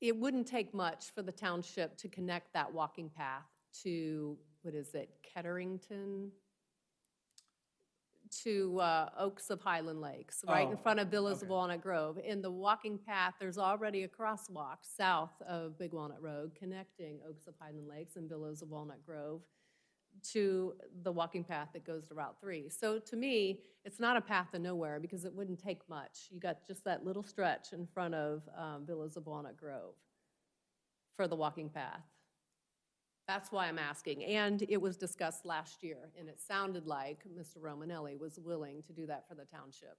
it wouldn't take much for the township to connect that walking path to, what is it, Ketterington? To Oaks of Highland Lakes, right in Oh, front of Villas of okay. Walnut Grove. In the walking path, there's already a crosswalk south of Big Walnut Road connecting Oaks of Highland Lakes and Villas of Walnut Grove to the walking path that goes to Route 3. So to me, it's not a path to nowhere because it wouldn't take much. You got just that little stretch in front of Villas of Walnut Grove for the walking path. That's why I'm asking. And it was discussed last year, and it sounded like Mr. Romanelli was willing to do that for the township.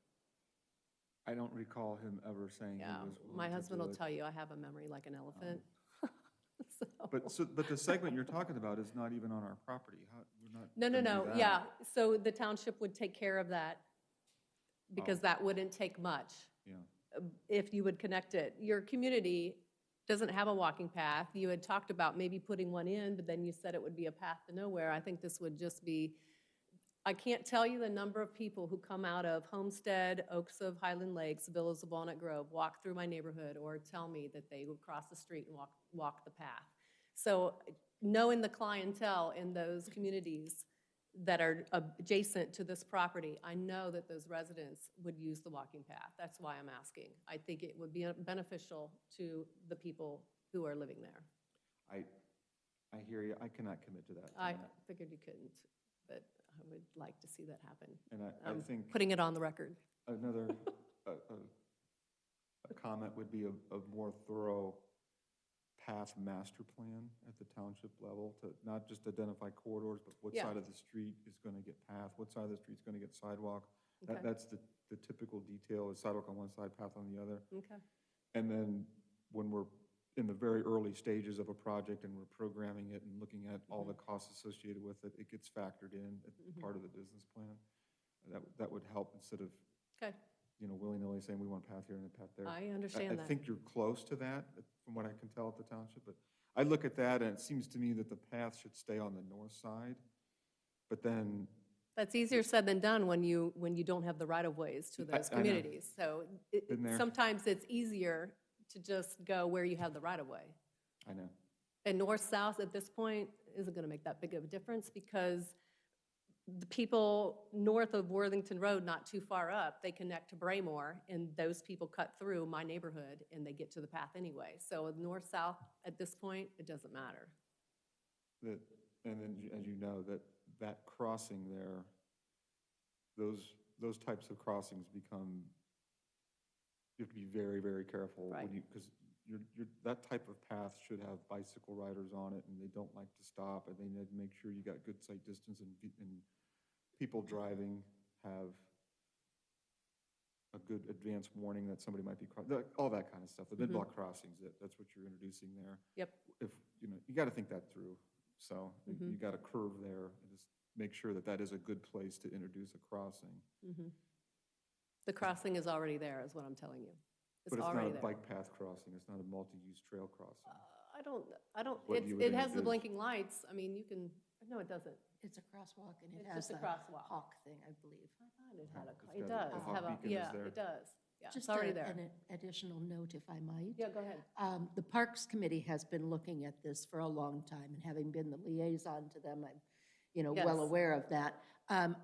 I don't recall him ever saying he Yeah, was willing my to husband do will it. tell you I have a memory like an elephant. But the segment you're talking about is not even on our property. We're not No, gonna do that. yeah. So the township would take care of that because Oh. that wouldn't take much Yeah, if you would connect it. Your community doesn't have a walking path. You had talked about maybe putting one in, but then you said it would be a path to nowhere. I think this would just be, I can't tell you the number of people who come out of Homestead, Oaks of Highland Lakes, Villas of Walnut Grove, walk through my neighborhood, or tell me that they would cross the street and walk the path. So knowing the clientele in those communities that are adjacent to this property, I know that those residents would use the walking path. That's why I'm asking. I think it would be beneficial to the people who are living there. I hear you. I cannot commit to that. I tonight. figured you couldn't, but I would like to see that happen. And I I'm think putting it on the record. another, a comment would be a more thorough path master plan at the township level to not just identify corridors, but what Yeah. side of the street is going to get path, what side of the street's going to get sidewalk. Okay. That's the typical detail, is sidewalk on one side, path on the other. Okay. And then when we're in the very early stages of a project and we're programming it and looking at all the costs associated with it, it gets factored in as part of the business plan. That would help instead of, Okay. willy-nilly saying we want a path here and a path there. I understand I that. think you're close to that, from what I can tell at the township, but I look at that and it seems to me that the path should stay on the north side, but then, That's easier said than done when you don't have the right-of-ways to those I know. communities. So Been there. sometimes it's easier to just go where you have the right-of-way. I know, And north-south at this point isn't going to make that big of a difference because the people north of Worthington Road, not too far up, they connect to Braymore, and those people cut through my neighborhood and they get to the path anyway. So north-south at this point, it doesn't matter. and then, as you know, that crossing there, those types of crossings become you have to be very, very careful Right. when you, because that type of path should have bicycle riders on it, and they don't like to stop, and they need to make sure you got good sight distance, and people driving have a good advance warning that somebody might be, all that kind of stuff. The mid-block crossings, that's what you're introducing there. Yep. If, you got to think that through. So you got a curve there, and just make sure that that is a good place to introduce a crossing. The crossing is already there, is what I'm telling you. But it's not already a there. bike path crossing, it's not a multi-use trail crossing. I don't, What you would it has the introduce. blinking lights. I mean, you can, no, it doesn't. It's a crosswalk and it It's has just a the crosswalk. hawk thing, I believe. I thought it had It's it got does the hawk have a, beacon is yeah, there. it does. Yeah, it's Just already an there. additional note, if I might. Yeah, go ahead. The Parks Committee has been looking at this for a long time, and having been the liaison to them, I'm, well Yes. aware of that.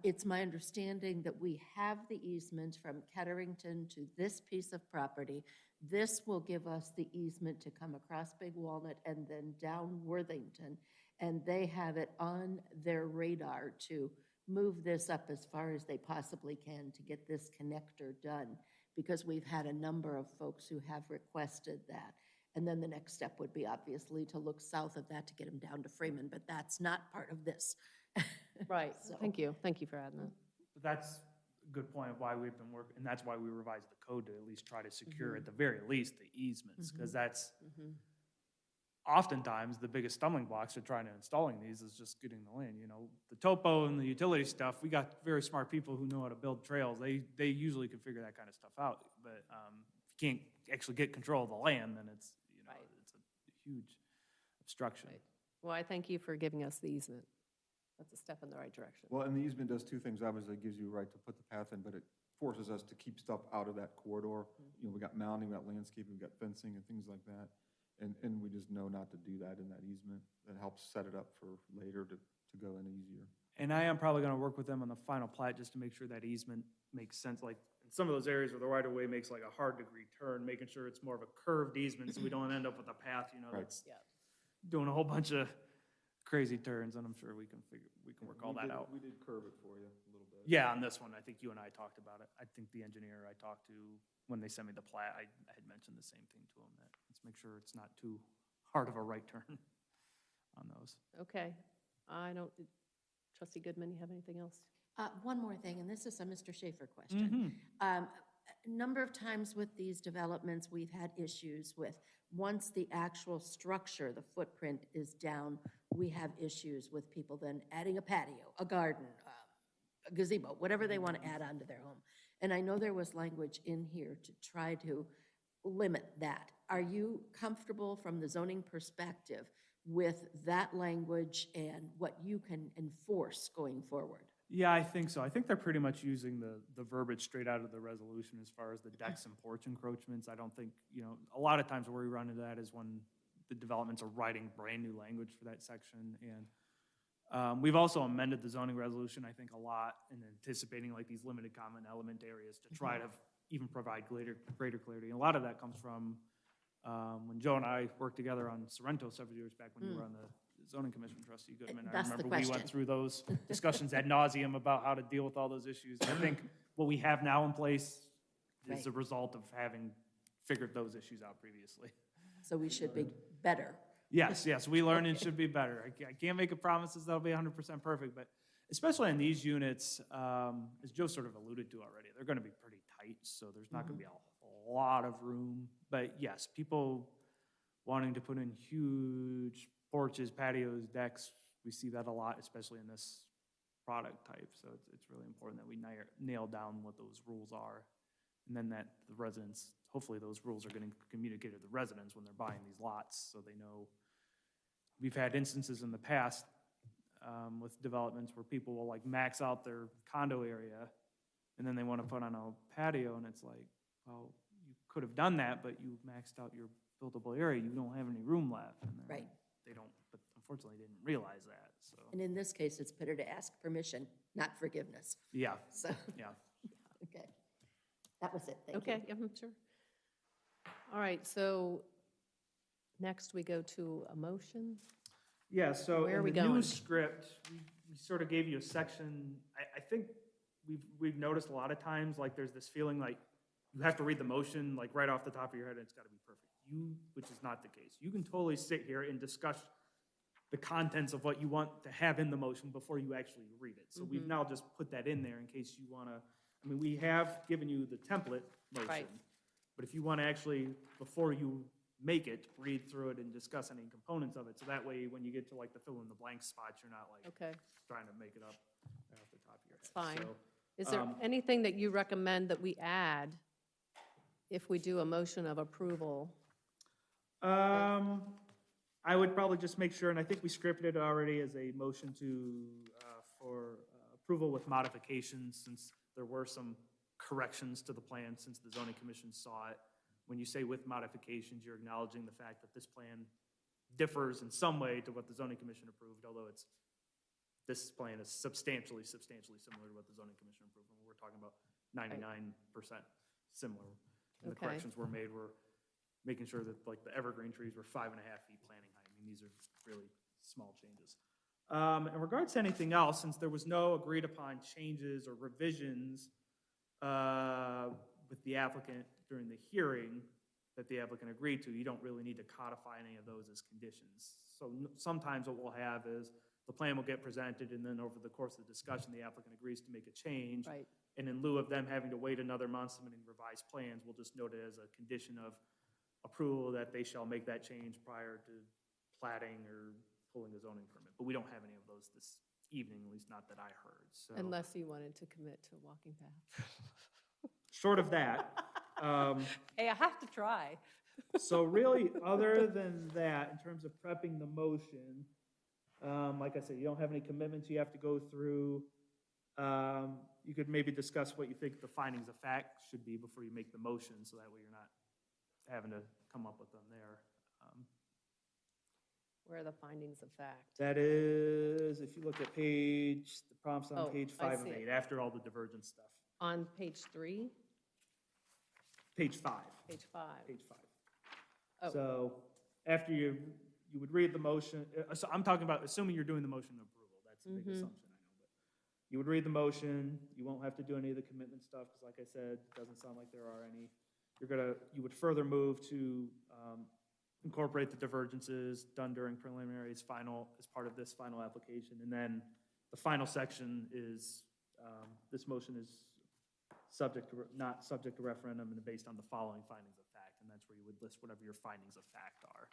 It's my understanding that we have the easement from Ketterington to this piece of property. This will give us the easement to come across Big Walnut and then down Worthington. And they have it on their radar to move this up as far as they possibly can to get this connector done, because we've had a number of folks who have requested that. And then the next step would be obviously to look south of that to get them down to Freeman, but that's not part of this. Right, So- thank you for adding that. But that's a good point of why we've been working, and that's why we revised the code to at least try to secure at the very least the easements, because that's oftentimes the biggest stumbling blocks to trying to installing these is just getting the land, The topo and the utility stuff, we got very smart people who know how to build trails. They usually can figure that kind of stuff out. But if you can't actually get control of the land, then it's, Right. it's a huge obstruction. Right. Well, I thank you for giving us the easement. That's a step in the right direction. Well, and the easement does two things. Obviously, it gives you a right to put the path in, but it forces us to keep stuff out of that corridor. We got mounding, we got landscaping, we got fencing and things like that. And we just know not to do that in that easement. That helps set it up for later to go in easier. And I am probably gonna work with them on the final plat just to make sure that easement makes sense, like in some of those areas where the right-of-way makes like a hard degree turn, making sure it's more of a curved easement so we don't end up with a path, Right. that's Yeah. doing a whole bunch of crazy turns, and I'm sure we can work all We that did- out. We did curve it for you a little bit. Yeah, on this one, I think you and I talked about it. I think the engineer I talked to, when they sent me the plat, I had mentioned the same thing to him, that let's make sure it's not too hard of a right turn on those. Okay. I don't, Trustee Goodman, you have anything else? One more thing, and this is a Mr. Schaefer question. A number of times with these developments, we've had issues with, once the actual structure, the footprint is down, we have issues with people then adding a patio, a garden, a gazebo, whatever they want to add onto their home. And I know there was language in here to try to limit that. Are you comfortable from the zoning perspective with that language and what you can enforce going forward? Yeah, I think so. I think they're pretty much using the verbiage straight out of the resolution as far as the decks and porch encroachments. I don't think, a lot of times where we run into that is when the developments are writing brand-new language for that section. And we've also amended the zoning resolution, I think, a lot in anticipating like these limited common element areas to try to even provide greater clarity. And a lot of that comes from when Joe and I worked together on Sorrento several years back when you were on the zoning commission, Trustee Goodman. I That's the remember we went question. through those discussions ad nauseum about how to deal with all those issues. I think what we have now in place is Right. a result of having figured those issues out previously. So we should be better. Yes, we learn it should be better. I can't make a promises that'll be 100% perfect, but especially in these units, as Joe sort of alluded to already, they're gonna be pretty tight, so there's not gonna be a lot of room. But yes, people wanting to put in huge porches, patios, decks, we see that a lot, especially in this product type. So it's really important that we nail down what those rules are. And then that the residents, hopefully those rules are getting communicated to the residents when they're buying these lots, so they know. We've had instances in the past with developments where people will like max out their condo area, and then they want to put on a patio, and it's like, well, you could have done that, but you maxed out your buildable area, you don't have any room left. And then Right. They don't, but unfortunately didn't realize that, so, And in this case, it's better to ask permission, not forgiveness. yeah, So, yeah. okay. That was it. Thank you. Okay, yeah, sure. All right, so next we go to a motion. Yeah, so Where are in we the new going? script, we sort of gave you a section, I think we've noticed a lot of times, like, there's this feeling like you have to read the motion like right off the top of your head and it's got to be perfect. Which is not the case. You can totally sit here and discuss the contents of what you want to have in the motion before you actually read it. So we've now just put that in there in case you want to, I mean, we have given you the template motion. Right. But if you want to actually, before you make it, read through it and discuss any components of it. So that way, when you get to like the fill in the blank spots, you're not like Okay, trying to make it up right off the top of your that's head. fine. So, Is there anything that you recommend that we add if we do a motion of approval? I would probably just make sure, and I think we scripted it already as a motion for approval with modifications, since there were some corrections to the plan since the zoning commission saw it. When you say with modifications, you're acknowledging the fact that this plan differs in some way to what the zoning commission approved, although this plan is substantially similar to what the zoning commission approved. And we're talking about 99% similar. And the Okay. corrections were made were making sure that like the evergreen trees were 5.5 feet planting height. I mean, these are really small changes. In regards to anything else, since there was no agreed upon changes or revisions with the applicant during the hearing that the applicant agreed to, you don't really need to codify any of those as conditions. So sometimes what we'll have is the plan will get presented, and then over the course of the discussion, the applicant agrees to make a change. Right. And in lieu of them having to wait another month submitting revised plans, we'll just note it as a condition of approval that they shall make that change prior to platting or pulling a zoning permit. But we don't have any of those this evening, at least not that I heard, so. Unless you wanted to commit to a walking path. Short of that, Hey, I have to try. so really, other than that, in terms of prepping the motion, like I said, you don't have any commitments you have to go through. You could maybe discuss what you think the findings of fact should be before you make the motion, so that way you're not having to come up with them there. Where are the findings of fact? That is, if you look at the prompts on Oh, page I 5 of see it. 8, after all the divergence stuff. On page 3, Page 5. page 5. Page 5. Oh. So after you would read the motion, so I'm talking about assuming you're doing the motion of approval. That's a big assumption, I know. But you would read the motion, you won't have to do any of the commitment stuff, because like I said, it doesn't sound like there are any. You would further move to incorporate the divergences done during preliminary as part of this final application. And then the final section is, this motion is not subject to referendum and based on the following findings of fact. And that's where you would list whatever your findings of fact are.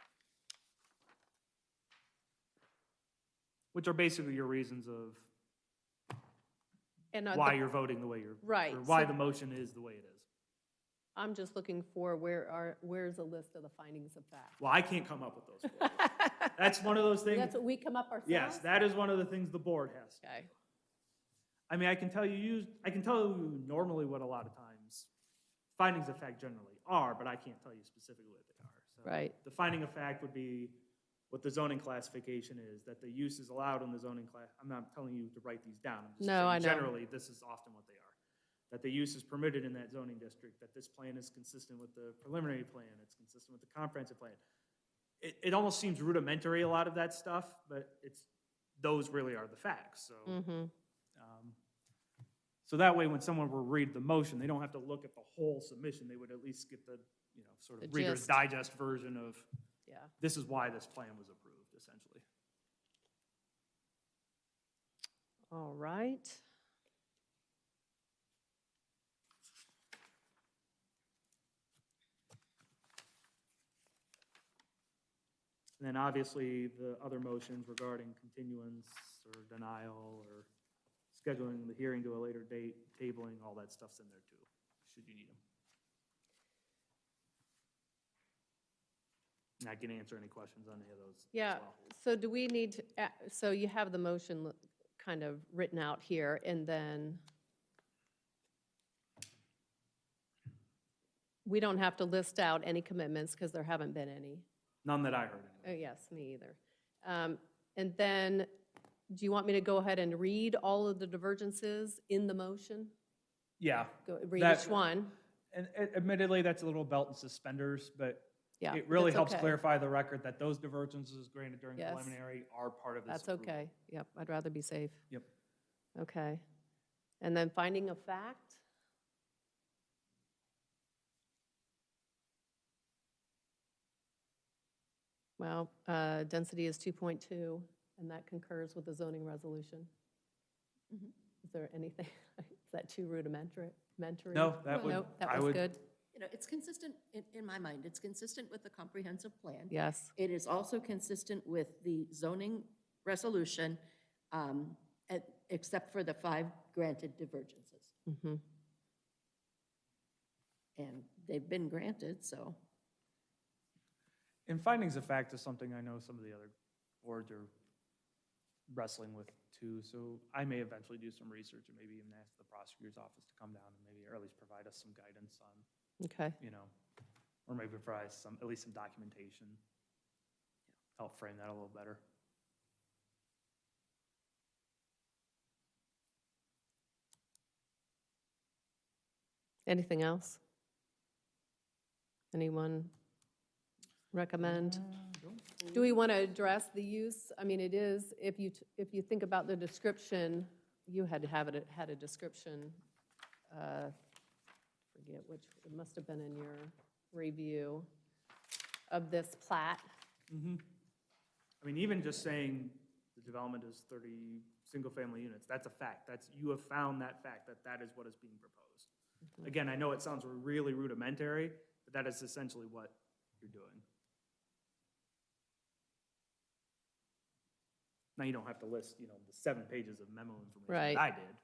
Which are basically your reasons of And why you're voting the way you're, Right, or why so- the motion is the way it is. I'm just looking for where's a list of the findings of fact? Well, I can't come up with those for you. That's one of those things. That's what we come up ourselves? Yes, that is one of the things the board has. Okay, I mean, I can tell you normally what a lot of times findings of fact generally are, but I can't tell you specifically what they are. So right, the finding of fact would be what the zoning classification is, that the use is allowed in the zoning class. I'm not telling you to write these down. I'm just No, saying I know. generally, this is often what they are. That the use is permitted in that zoning district, that this plan is consistent with the preliminary plan, it's consistent with the comprehensive plan. It almost seems rudimentary, a lot of that stuff, but those really are the facts, so. So that way, when someone will read the motion, they don't have to look at the whole submission, they would at least get the, sort The of Reader's gist. Digest version of, yeah. this is why this plan was approved, essentially. All right. And then obviously, the other motions regarding continuance or denial or scheduling the hearing to a later date, tabling, all that stuff's in there too, should you need them. And I can answer any questions on any of those as Yeah, well. so do we need to, so you have the motion kind of written out here, and then we don't have to list out any commitments because there haven't been any. None that I heard Oh, anyway. yes, me either. And then, do you want me to go ahead and read all of the divergences in the motion? Yeah, Read That- each one? and admittedly, that's a little belt and suspenders, but Yeah. it really that's helps okay. clarify the record that those divergences granted during Yes. preliminary are part of this That's approval. okay. Yep, I'd rather be safe. Yep. Okay. And then finding of fact? Well, density is 2.2, and that concurs with the zoning resolution. Mhm. Is there anything, is that too rudimentary? No, that would, Nope, that I was would, good. You know, it's consistent, in my mind, it's consistent with the comprehensive plan. Yes, It is also consistent with the zoning resolution, except for the 5 granted divergences. mhm. And they've been granted, so. and findings of fact is something I know some of the other boards are wrestling with too, so I may eventually do some research and maybe even ask the prosecutor's office to come down and maybe, or at least provide us some guidance on, Okay, you know, or maybe provide us some, at least some documentation. Help frame that a little better. anything else? Anyone recommend? Do we want to address the use? I mean, it is, if you think about the description, you had to have it, had a description, forget which, it must have been in your review of this plat. I mean, even just saying the development is 30 single-family units, that's a fact. That's, you have found that fact, that that is what is being proposed. Again, I know it sounds really rudimentary, but that is essentially what you're doing. Now, you don't have to list, you know, the 7 pages of memo information Right. that I did,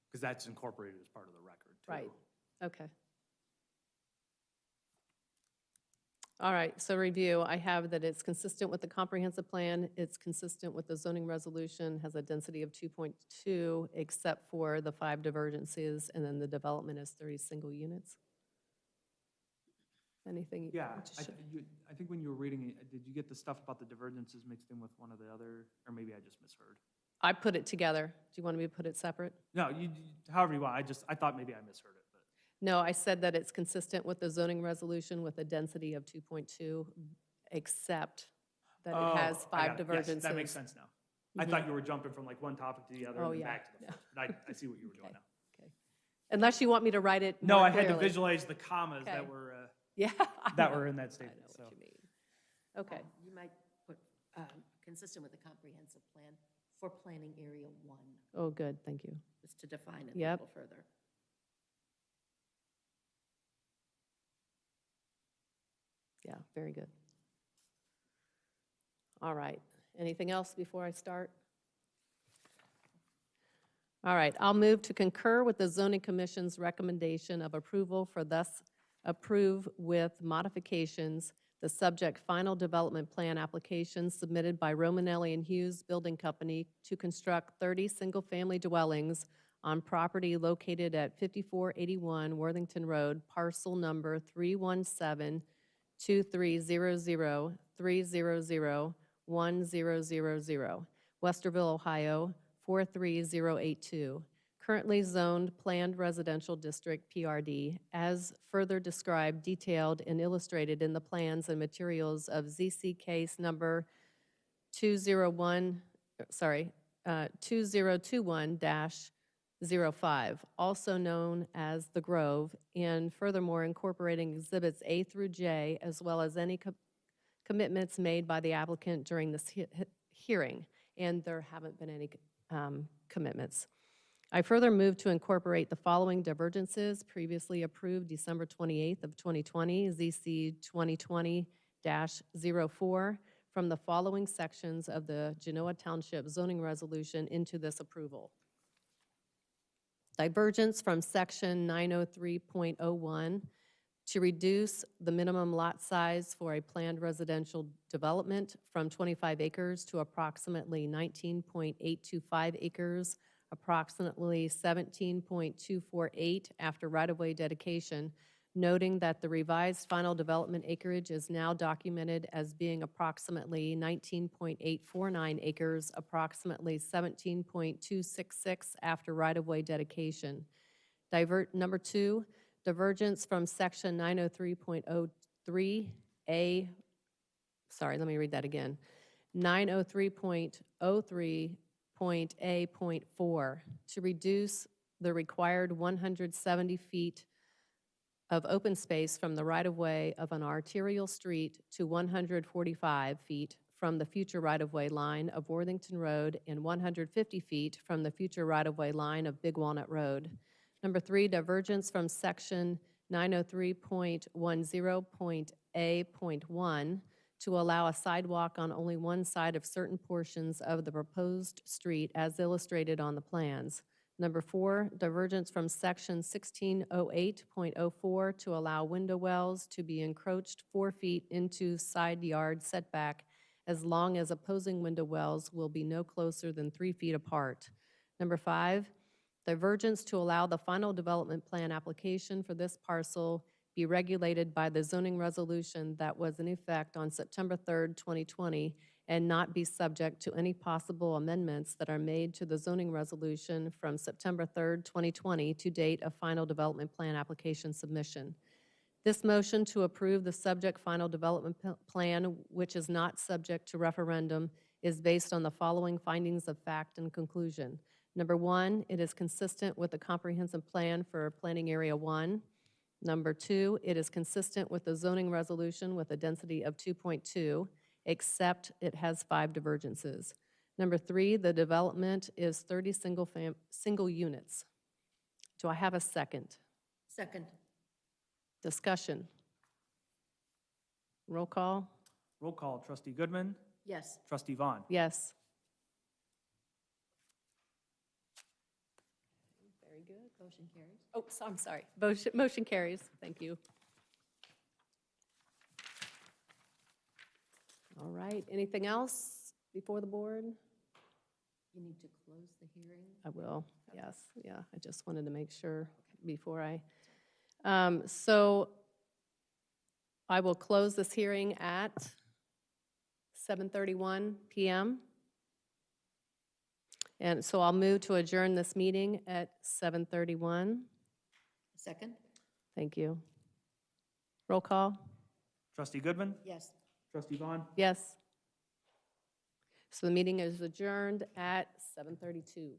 because that's incorporated as part of the record, too. Right. Okay. All right, so review, I have that it's consistent with the comprehensive plan, it's consistent with the zoning resolution, has a density of 2.2, except for the 5 divergences, and then the development is 30 single units. Anything? Yeah, you should- I think when you were reading it, did you get the stuff about the divergences mixed in with one of the other, or maybe I just misheard? I put it together. Do you want me to put it separate? No, however you want, I thought maybe I misheard it, but. No, I said that it's consistent with the zoning resolution with a density of 2.2, except that it has Oh, I 5 got it. divergences. Yes, that makes sense now. I thought you were jumping from like one topic to the other Oh, and then yeah. back to the first, but I see what you were doing Okay. now. Okay. Unless you want me to write it No, more I had to clearly. visualize the commas Okay. that were, Yeah. I that know. were in that I know statement, so. what you mean. Okay, You might put, consistent with the comprehensive plan for planning area 1, oh, good, thank you. just to define it a Yep. little further. Yeah, very good. All right, anything else before I start? All right, I'll move to concur with the zoning commission's recommendation of approval for thus approve with modifications the subject final development plan application submitted by Romanelli and Hughes Building Company to construct 30 single-family dwellings on property located at 5481 Worthington Road, parcel number 317-230-300-100, Westerville, Ohio, 43082. Currently zoned Planned Residential District, PRD, as further described, detailed, and illustrated in the plans and materials of ZC case number 2021-05, also known as The Grove, and furthermore incorporating exhibits A through J, as well as any commitments made by the applicant during this hearing, and there haven't been any commitments. I further move to incorporate the following divergences previously approved December 28th of 2020, ZC 2020-04, from the following sections of the Genoa Township zoning resolution into this approval. Divergence from section 903.01 to reduce the minimum lot size for a planned residential development from 25 acres to approximately 19.825 acres, approximately 17.248 after right-of-way dedication, noting that the revised final development acreage is now documented as being approximately 19.849 acres, approximately 17.266 after right-of-way dedication. Number 2, divergence from section 903.03A, sorry, let me read that again. 903.03.A.4 to reduce the required 170 feet of open space from the right-of-way of an arterial street to 145 feet from the future right-of-way line of Worthington Road and 150 feet from the future right-of-way line of Big Walnut Road. Number 3, divergence from section 903.10.A.1 to allow a sidewalk on only one side of certain portions of the proposed street as illustrated on the plans. Number 4, divergence from section 1608.04 to allow window wells to be encroached 4 feet into side yard setback as long as opposing window wells will be no closer than 3 feet apart. Number 5, divergence to allow the final development plan application for this parcel be regulated by the zoning resolution that was in effect on September 3rd, 2020, and not be subject to any possible amendments that are made to the zoning resolution from September 3rd, 2020 to date of final development plan application submission. This motion to approve the subject final development plan, which is not subject to referendum, is based on the following findings of fact and conclusion. Number 1, it is consistent with the comprehensive plan for Planning Area 1. Number 2, it is consistent with the zoning resolution with a density of 2.2, except it has 5 divergences. Number 3, the development is 30 single units. Do I have a second? Second. Discussion. Roll call? Roll call, trustee Goodman, Yes. trustee Vaughn. Yes. Very good. Motion carries. Oh, so I'm sorry. Motion carries. Thank you. All right. Anything else before the board? You need to close the hearing. I will, yes, yeah. I just wanted to make sure before I, so I will close this hearing at 7:31 PM. And so I'll move to adjourn this meeting at 7:31. Second? Thank you. Roll call? Trustee Goodman, Yes. trustee Vaughn. Yes. So the meeting is adjourned at 7:32.